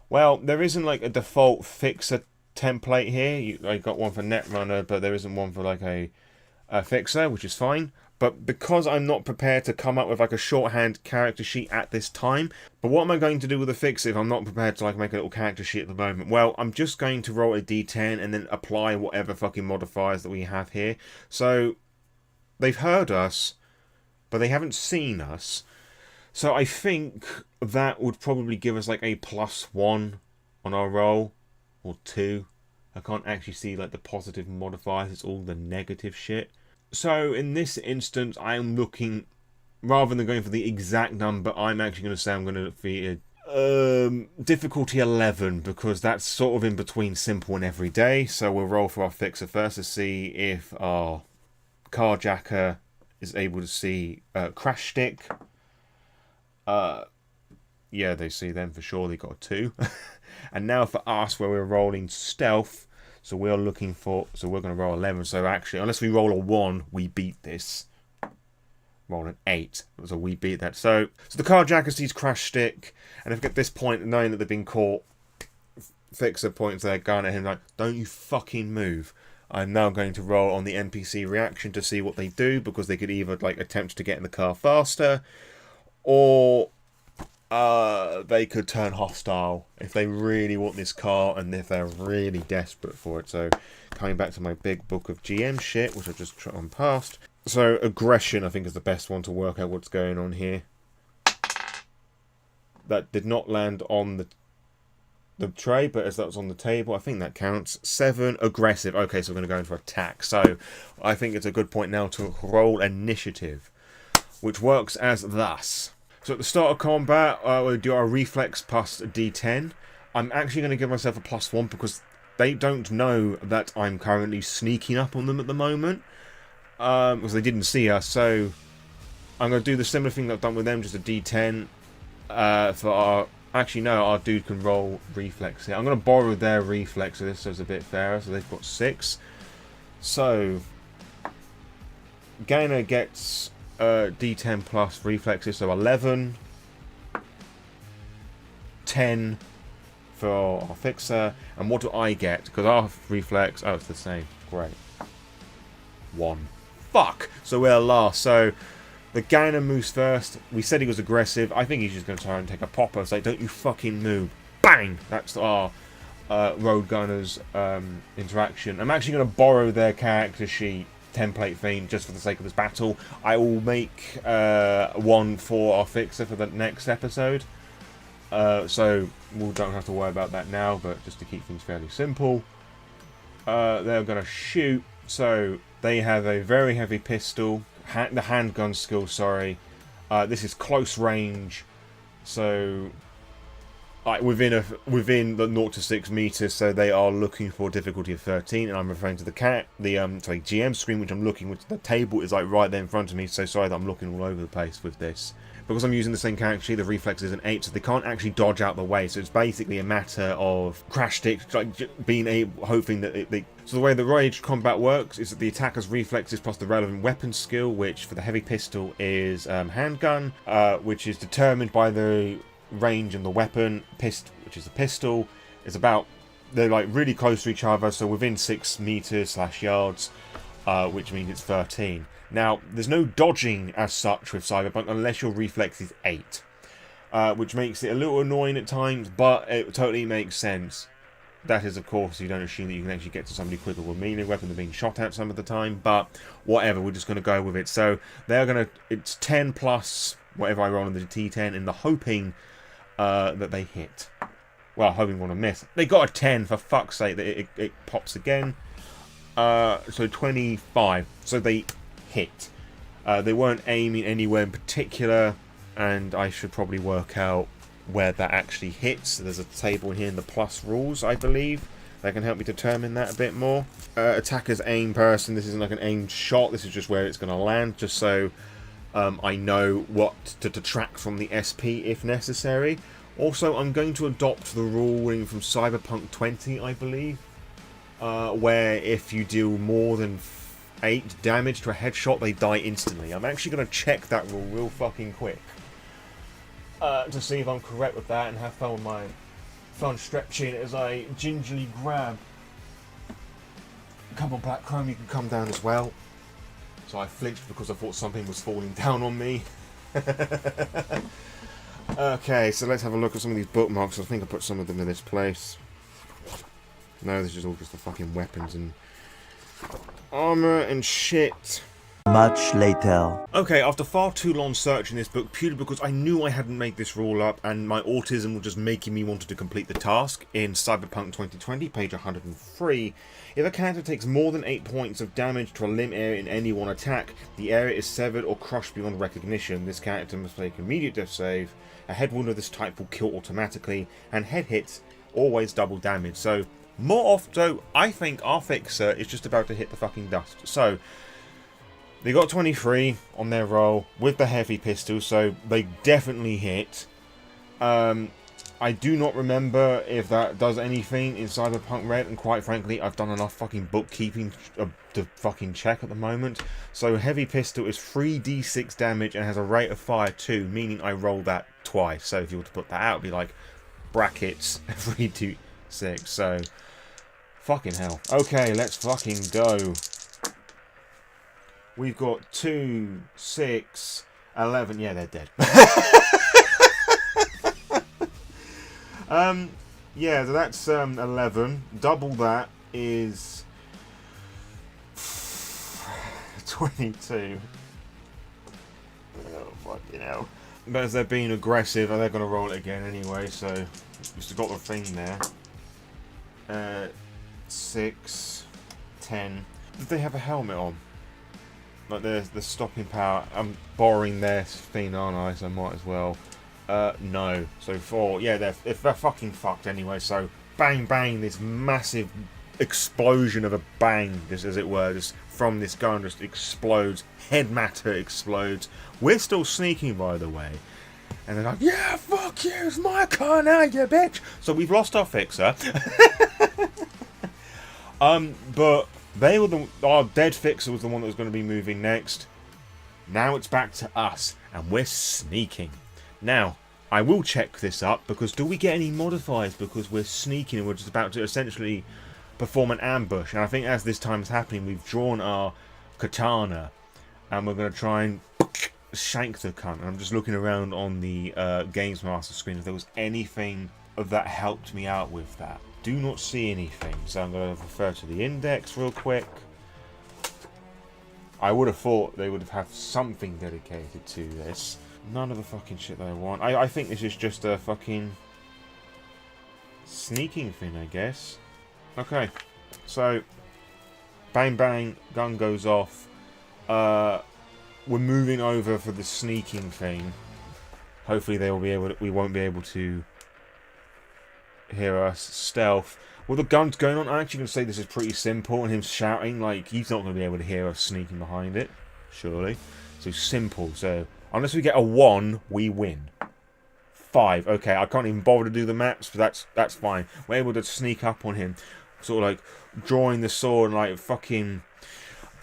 Well, there isn't like a default fixer template here. I got one for Netrunner, but there isn't one for like a fixer, which is fine. But because I'm not prepared to come up with like a shorthand character sheet at this time, but what am I going to do with a fixer if I'm not prepared to like make a little character sheet at the moment? Well, I'm just going to roll a d10 and then apply whatever fucking modifiers that we have here. So they've heard us, but they haven't seen us. So I think that would probably give us like a +1 on our roll, or 2. I can't actually see like the positive modifiers, it's all the negative shit. So in this instance, I'm looking, rather than going for the exact number, I'm actually going to say I'm going to defeat difficulty 11, because that's sort of in between simple and everyday. So we'll roll for our fixer first to see if our carjacker is able to see Crash Stick. Yeah, they see them for sure. They got a 2. And now for us, where we're rolling stealth, so we're looking for, so we're going to roll 11. So actually, unless we roll a 1, we beat this. Roll an 8, so we beat that. So the carjacker sees Crash Stick, and if at this point, knowing that they've been caught, Fixer points their gun at him like, "Don't you fucking move." I'm now going to roll on the NPC reaction to see what they do, because they could either like attempt to get in the car faster, or they could turn hostile if they really want this car and if they're really desperate for it. So coming back to my big book of GM shit, which I just trot on past. So aggression, I think, is the best one to work out what's going on here. That did not land on the tray, but as that was on the table, I think that counts. 7, aggressive. Okay, so we're going to go in for attack. So I think it's a good point now to roll initiative, which works as thus. So at the start of combat, we'll do our reflex plus d10. I'm actually going to give myself a +1 because they don't know that I'm currently sneaking up on them at the moment. Because they didn't see us, so I'm going to do the similar thing that I've done with them, just a d10 for our... Actually, no, our dude can roll reflex here. I'm going to borrow their reflex so this is a bit fairer, so they've got 6. So, Gainer gets... d10 plus reflexes, so 11, 10 for our fixer, and what do I get? Because our reflex, oh, it's the same, great, 1. Fuck! So we're last. So the Gainer moves first. We said he was aggressive. I think he's just going to try and take a popper and say, "Don't you fucking move." Bang! That's our Road Gunner's interaction. I'm actually going to borrow their character sheet template theme just for the sake of this battle. I will make one for our fixer for the next episode, so we don't have to worry about that now, but just to keep things fairly simple. They're going to shoot, so they have a very heavy pistol, the handgun skill, sorry. This is close range, so like within the 0 to 6 meters, so they are looking for difficulty of 13, and I'm referring to the GM screen, which I'm looking, which the table is like right there in front of me. So sorry that I'm looking all over the place with this. because I'm using the same character sheet, the reflex is an 8, so they can't actually dodge out the way. So it's basically a matter of crash stick, like being hoping that So the way the ranged combat works is that the attacker's reflexes plus the relevant weapon skill, which for the heavy pistol is handgun, which is determined by the range and the weapon. Which is the pistol, is about, they're like really close to each other, so within 6 meters / yards, which means it's 13. Now, there's no dodging as such with Cyberpunk unless your reflex is 8, which makes it a little annoying at times, but it totally makes sense. That is, of course, you don't assume that you can actually get to somebody quicker with a melee weapon than being shot at some of the time, but whatever, we're just going to go with it. So they're going to, it's 10 plus whatever I roll on the T10 in the hoping that they hit. Well, hoping want to miss. They got a 10, for fuck's sake, that it pops again. So 25. So they hit. They weren't aiming anywhere in particular, and I should probably work out where that actually hits. There's a table in here in the plus rules, I believe, that can help me determine that a bit more. Attacker's aim person. This isn't like an aimed shot. This is just where it's going to land, just so I know what to detract from the SP if necessary. Also, I'm going to adopt the ruling from Cyberpunk 20, I believe, where if you deal more than 8 damage to a headshot, they die instantly. I'm actually going to check that rule real fucking quick to see if I'm correct with that, and have fun with my fun stretching as I gingerly grab. Come on, Black Chrome, you can come down as well. So I flinched because I thought something was falling down on me. Okay, so let's have a look at some of these bookmarks. I think I put some of them in this place. No, this is all just the fucking weapons and armor and shit. Much later. Okay, after far too long searching this book, purely because I knew I hadn't made this rule up, and my autism was just making me want to complete the task, in Cyberpunk 2020, page 103, if a character takes more than 8 points of damage to a limb area in any one attack, the area is severed or crushed beyond recognition. This character must make an immediate death save. A head wound of this type will kill automatically, and head hits always double damage. So, more often, so I think our fixer is just about to hit the fucking dust. So, they got 23 on their roll with the heavy pistol, so they definitely hit. I do not remember if that does anything in Cyberpunk RED, and quite frankly, I've done enough fucking bookkeeping to fucking check at the moment. So heavy pistol is 3d6 damage and has a rate of fire 2, meaning I roll that twice. So if you were to put that out, it'd be like brackets 3d6. So fucking hell. Okay, let's fucking go. We've got 2, 6, 11. Yeah, they're dead. Yeah, so that's 11. Double that is 22. Oh, fucking hell. But as they're being aggressive, they're going to roll it again anyway, so we've still got the thing there. 6, 10. Did they have a helmet on? Like the stopping power. I'm borrowing their thing, aren't I? So I might as well. No. So 4. Yeah, they're fucking fucked anyway. So bang bang, this massive explosion of a bang, just as it were, just from this gun just explodes. Head matter explodes. We're still sneaking, by the way. And they're like, yeah, fuck you, it's my car now, you bitch. So we've lost our fixer. But they were our dead fixer was the one that was going to be moving next. Now it's back to us, and we're sneaking. Now, I will check this up, because do we get any modifiers because we're sneaking and we're just about to essentially perform an ambush? And I think as this time is happening, we've drawn our katana, and we're going to try and shank the cunt. And I'm just looking around on the Games Master screen if there was anything that helped me out with that. Do not see anything, so I'm going to refer to the index real quick. I would have thought they would have something dedicated to this. None of the fucking shit that I want. I think this is just a fucking sneaking thing, I guess. Okay, so bang bang, gun goes off. We're moving over for the sneaking thing. Hopefully they will be able to, we won't be able to hear us. Stealth. Well, the gun's going on. I'm actually going to say this is pretty simple, and him shouting, like, he's not going to be able to hear us sneaking behind it, surely. So simple. So Unless we get a 1, we win. 5. Okay, I can't even bother to do the maps, but that's fine. We're able to sneak up on him. Sort of like drawing the sword and like fucking...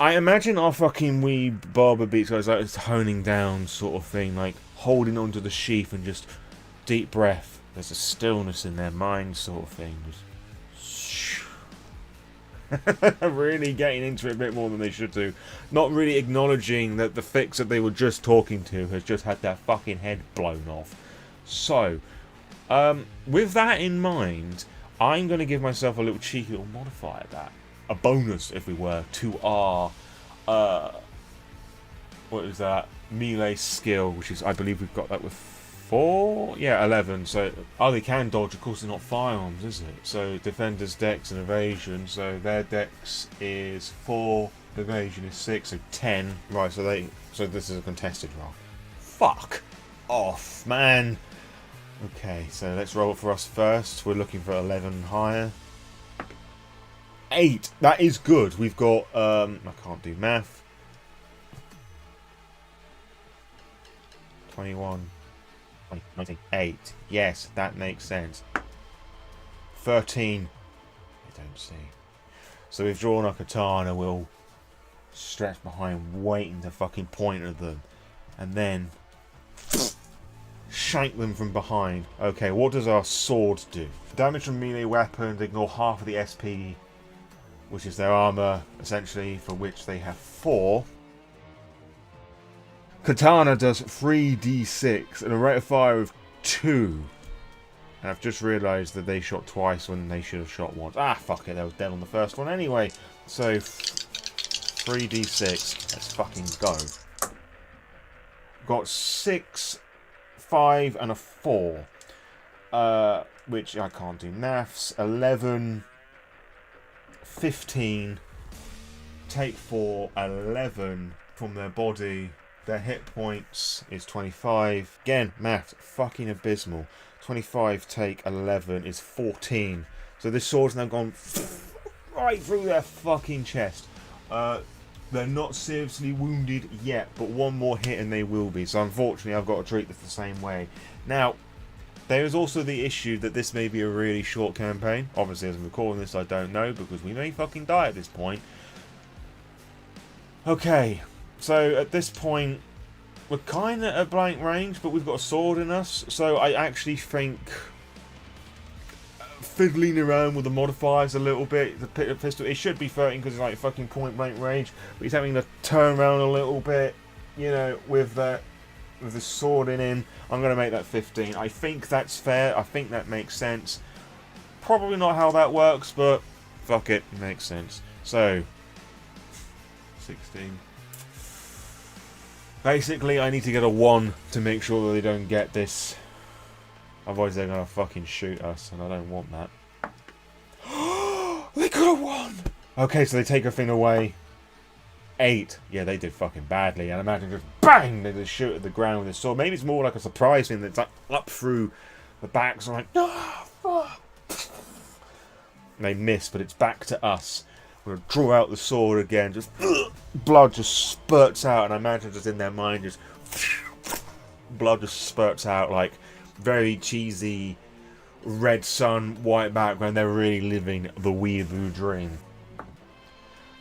I imagine our fucking wee barber beats guys like it's honing down sort of thing. Like holding onto the sheath and just deep breath. There's a stillness in their mind sort of thing. Just... really getting into it a bit more than they should do. Not really acknowledging that the fix that they were just talking to has just had their fucking head blown off. So, with that in mind, I'm going to give myself a little cheeky little modifier that. A bonus, if we were, to our, what is that, melee skill, which is, I believe we've got that with 4? Yeah, 11, so, oh, they can dodge, of course they're not firearms, is it? So, defenders, dex, and evasion, so their dex is 4, evasion is 6, so 10. Right, so this is a contested roll. Fuck off, man! Okay, so let's roll it for us first. We're looking for 11 higher. 8. That is good. We've got, I can't do math. 21. 20, 19, 8. Yes, that makes sense. 13. I don't see. So we've drawn our katana. We'll stretch behind, waiting to fucking point at them. And then... shank them from behind. Okay, what does our sword do? Damage from melee weapons, ignore half of the SP, which is their armor, essentially, for which they have 4. Katana does 3d6 at a rate of fire of 2. And I've just realised that they shot twice when they should have shot once. Ah, fuck it, they was dead on the first one anyway. So, 3d6. Let's fucking go. Got 6... 5 and a 4, which I can't do maths. 11, 15, take 4, 11 from their body. Their hit points is 25. Again, maths, fucking abysmal. 25 take 11 is 14. So this sword's now gone right through their fucking chest. They're not seriously wounded yet, but one more hit and they will be. So unfortunately, I've got to treat this the same way. Now, there is also the issue that this may be a really short campaign. Obviously, as I'm recording this, I don't know, because we may fucking die at this point. Okay, so at this point, we're kind of at blank range, but we've got a sword in us. So I actually think... fiddling around with the modifiers a little bit. The pistol, it should be 13 because it's like fucking point blank range, but he's having to turn around a little bit, you know, with the sword in him. I'm going to make that 15. I think that's fair. I think that makes sense. Probably not how that works, but fuck it, makes sense. So 16. Basically, I need to get a 1 to make sure that they don't get this. Otherwise they're gonna fucking shoot us, and I don't want that. They got a 1! Okay, so they take a thing away. 8. Yeah, they did fucking badly. And imagine just bang! They just shoot at the ground with a sword. Maybe it's more like a surprise thing that's like up through the back. So I'm like, oh, fuck. And they miss, but it's back to us. We're gonna draw out the sword again. Just blood just spurts out, and I imagine just in their mind, just blood just spurts out like very cheesy red sun, white background. They're really living the weeaboo dream.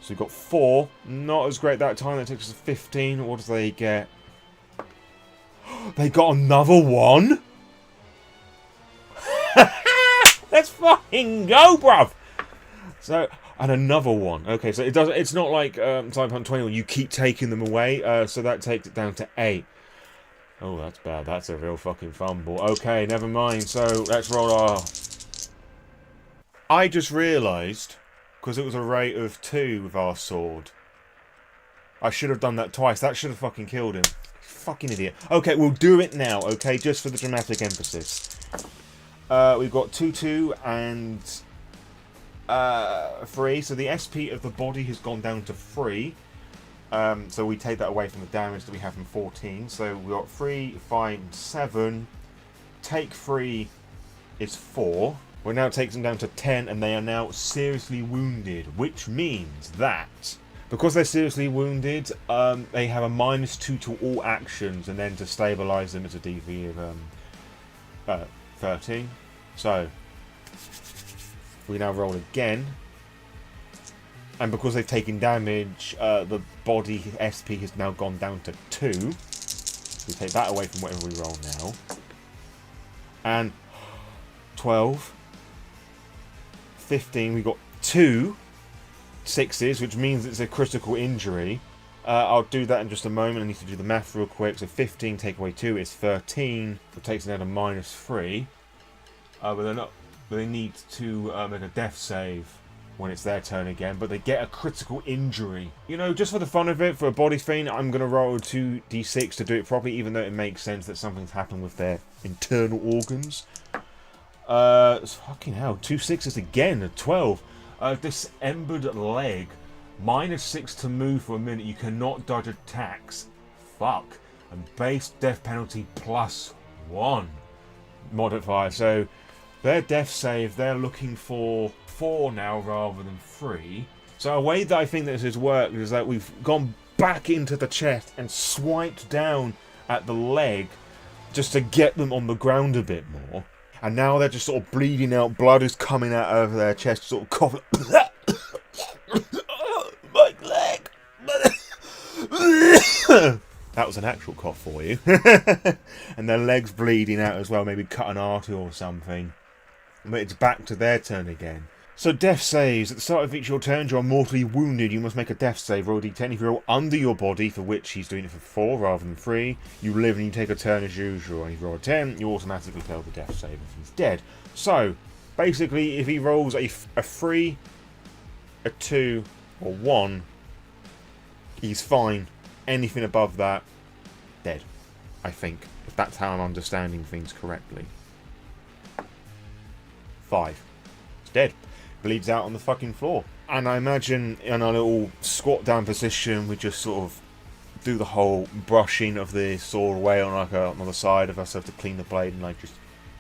So we've got 4. Not as great that time. That takes us to 15. What do they get? They got another 1? Let's fucking go, bruv! So, and another 1. Okay, so it's not like Cyberpunk 20 where you keep taking them away. So that takes it down to 8. Oh, that's bad. That's a real fucking fumble. Okay, never mind. So, let's roll our... I just realised, because it was a rate of 2 with our sword, I should have done that twice. That should have fucking killed him. Fucking idiot. Okay, we'll do it now, okay? Just for the dramatic emphasis. We've got 2, 2, and 3. So the SP of the body has gone down to 3. So we take that away from the damage that we have from 14. So we've got 3, 5, 7. Take 3 is 4. Well, now it takes them down to 10, and they are now seriously wounded, which means that Because they're seriously wounded, they have a -2 to all actions, and then to stabilise them it's a DV of 13. So we now roll again, and because they've taken damage, the body SP has now gone down to 2. So we take that away from whatever we roll now, and 12, 15. We got 2 6s, which means it's a critical injury. I'll do that in just a moment. I need to do the math real quick. So 15 take away 2 is 13. It takes it down to -3. But they're not. They need to make a death save when it's their turn again. But they get a critical injury. You know, just for the fun of it, for a body fiend, I'm gonna roll 2d6 to do it properly, even though it makes sense that something's happened with their internal organs. Fucking hell, 2 6s again, a 12. Dismembered leg, -6 to move for a minute. You cannot dodge attacks. Fuck. And base death penalty +1 modifier. So their death save, they're looking for 4 now rather than 3. So a way that I think this has worked is that we've gone back into the chest and swiped down at the leg just to get them on the ground a bit more. And now they're just sort of bleeding out. Blood is coming out of their chest, sort of coughing. My leg. That was an actual cough for you. And their legs bleeding out as well. Maybe cut an artery or something. But it's back to their turn again. So death saves. At the start of each of your turns, you are mortally wounded. You must make a death save. Roll d10. If you roll under your body, for which he's doing it for 4 rather than 3, you live and you take a turn as usual. And if you roll a 10, you automatically fail the death save if he's dead. So, basically, if he rolls a 3, a 2, or 1, he's fine. Anything above that, dead. I think, if that's how I'm understanding things correctly. 5. It's dead. Bleeds out on the fucking floor. And I imagine in a little squat down position, we just sort of do the whole brushing of the sword away on like on the side of us, have to clean the blade and like just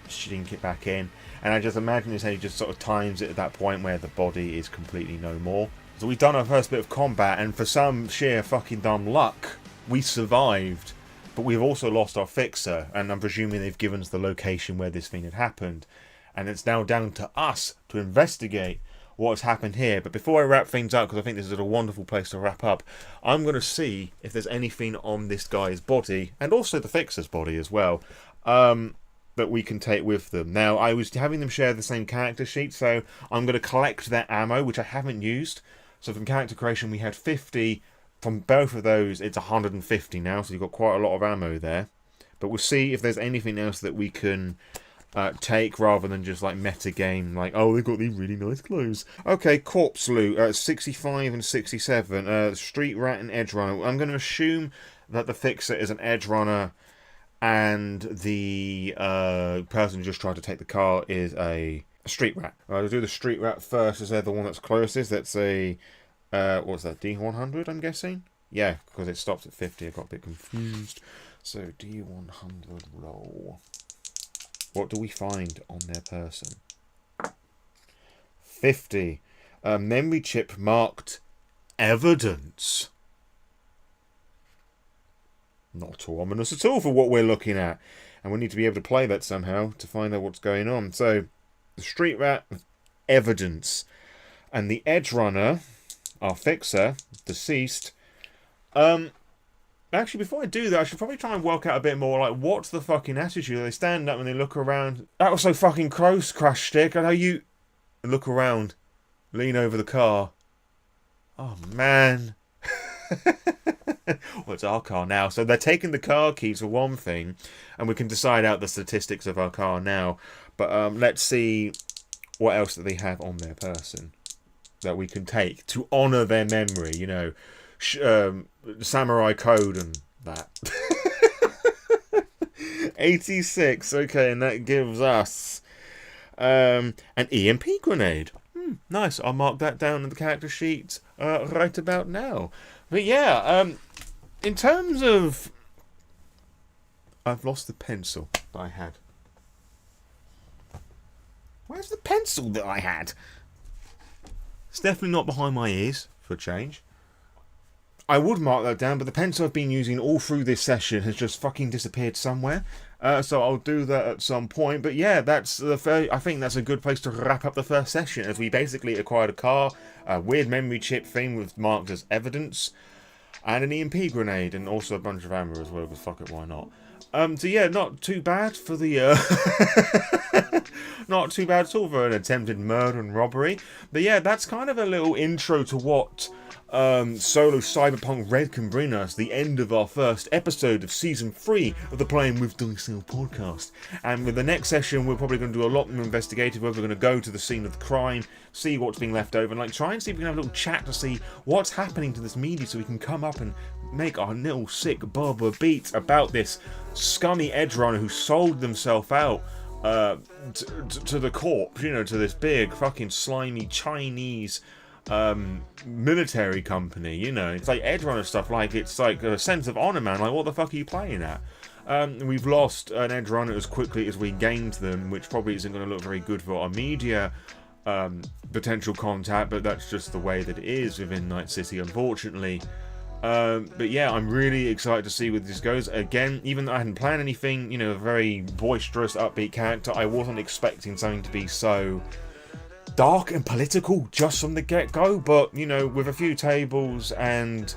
shrink it back in. And I just imagine it's how he just sort of times it at that point where the body is completely no more. So we've done our first bit of combat, and for some sheer fucking dumb luck, we survived. But we've also lost our fixer, and I'm presuming they've given us the location where this thing had happened. And it's now down to us to investigate what has happened here. But before I wrap things up, because I think this is a wonderful place to wrap up, I'm going to see if there's anything on this guy's body, and also the fixer's body as well, that we can take with them. Now, I was having them share the same character sheet, so I'm going to collect their ammo, which I haven't used. So from character creation, we had 50. From both of those, it's 150 now, so you've got quite a lot of ammo there. But we'll see if there's anything else that we can take rather than just like metagame, like, oh, they've got these really nice clothes. Okay, corpse loot, 65 and 67, street rat and edge runner. I'm going to assume that the fixer is an edge runner and the person who just tried to take the car is a street rat. I'll do the street rat first, as they're the one that's closest. That's a what's that, D100, I'm guessing? Yeah, because it stops at 50. I got a bit confused. So D100 roll. What do we find on their person? 50. Memory chip marked evidence. Not ominous at all for what we're looking at. And we need to be able to play that somehow to find out what's going on. So, the street rat, evidence. And the edge runner, our fixer, deceased. Actually, before I do that, I should probably try and work out a bit more, like, what's the fucking attitude? They stand up and they look around. That was so fucking close, Crash Stick. I know you look around, lean over the car. Oh, man. Well, it's our car now. So they're taking the car keys for one thing, and we can decide out the statistics of our car now. But let's see what else that they have on their person that we can take to honour their memory, you know. Samurai code and that. 86, okay, and that gives us an EMP grenade. Nice, I'll mark that down in the character sheet right about now. But yeah, in terms of... I've lost the pencil that I had. Where's the pencil that I had? It's definitely not behind my ears, for a change. I would mark that down, but the pencil I've been using all through this session has just fucking disappeared somewhere. So I'll do that at some point. But yeah, I think that's a good place to wrap up the first session, as we basically acquired a car, a weird memory chip thing with marked as evidence, and an EMP grenade, and also a bunch of ammo as well, because fuck it, why not? So yeah, not too bad for the, not too bad at all for an attempted murder and robbery. But yeah, that's kind of a little intro to what solo Cyberpunk RED can bring us, the end of our first episode of Season 3 of the Playing With Diceself podcast. And with the next session, we're probably going to do a lot more investigative, where we're going to go to the scene of the crime, see what's being left over, and like try and see if we can have a little chat to see what's happening to this media, so we can come up and make our little sick barber beats about this scummy edge runner who sold themselves out to the corp, you know, to this big fucking slimy Chinese military company, you know. It's like edge runner stuff, like it's like a sense of honor, man. Like, what the fuck are you playing at? We've lost an edge runner as quickly as we gained them, which probably isn't going to look very good for our media potential contact, but that's just the way that it is within Night City, unfortunately. But yeah, I'm really excited to see where this goes. Again, even though I hadn't planned anything, you know, a very boisterous, upbeat character, I wasn't expecting something to be so dark and political just from the get-go. But, you know, with a few tables and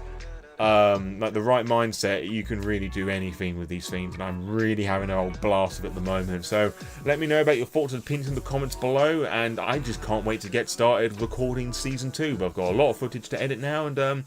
like the right mindset, you can really do anything with these themes, and I'm really having a old blast of it at the moment. So let me know about your thoughts and opinions in the comments below, and I just can't wait to get started recording Season 2. But I've got a lot of footage to edit now, and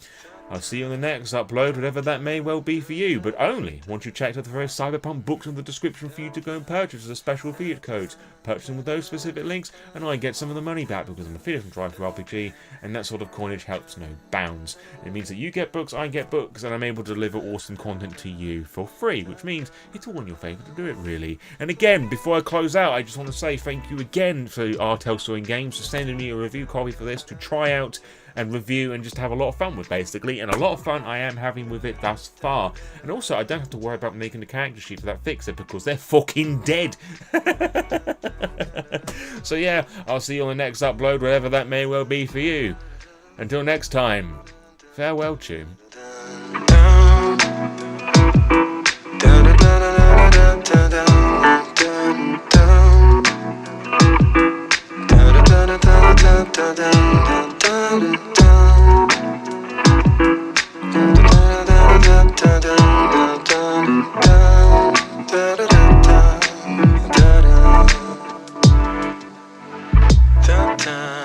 I'll see you on the next upload, whatever that may well be for you, but only once you've checked out the various Cyberpunk books in the description for you to go and purchase as a special affiliate code. Purchasing with those specific links, and I get some of the money back, because I'm affiliate from TTRPGs, and that sort of coinage helps no bounds. It means that you get books, I get books, and I'm able to deliver awesome content to you for free, which means it's all in your favour to do it, really. And again, before I close out, I just want to say thank you again for Aurtakis Games for sending me a review copy for this to try out and review and just have a lot of fun with, basically. And a lot of fun I am having with it thus far. And also, I don't have to worry about making the character sheet for that fixer, because they're fucking dead. So yeah, I'll see you on the next upload, whatever that may well be for you. Until next time, farewell, tune. Time.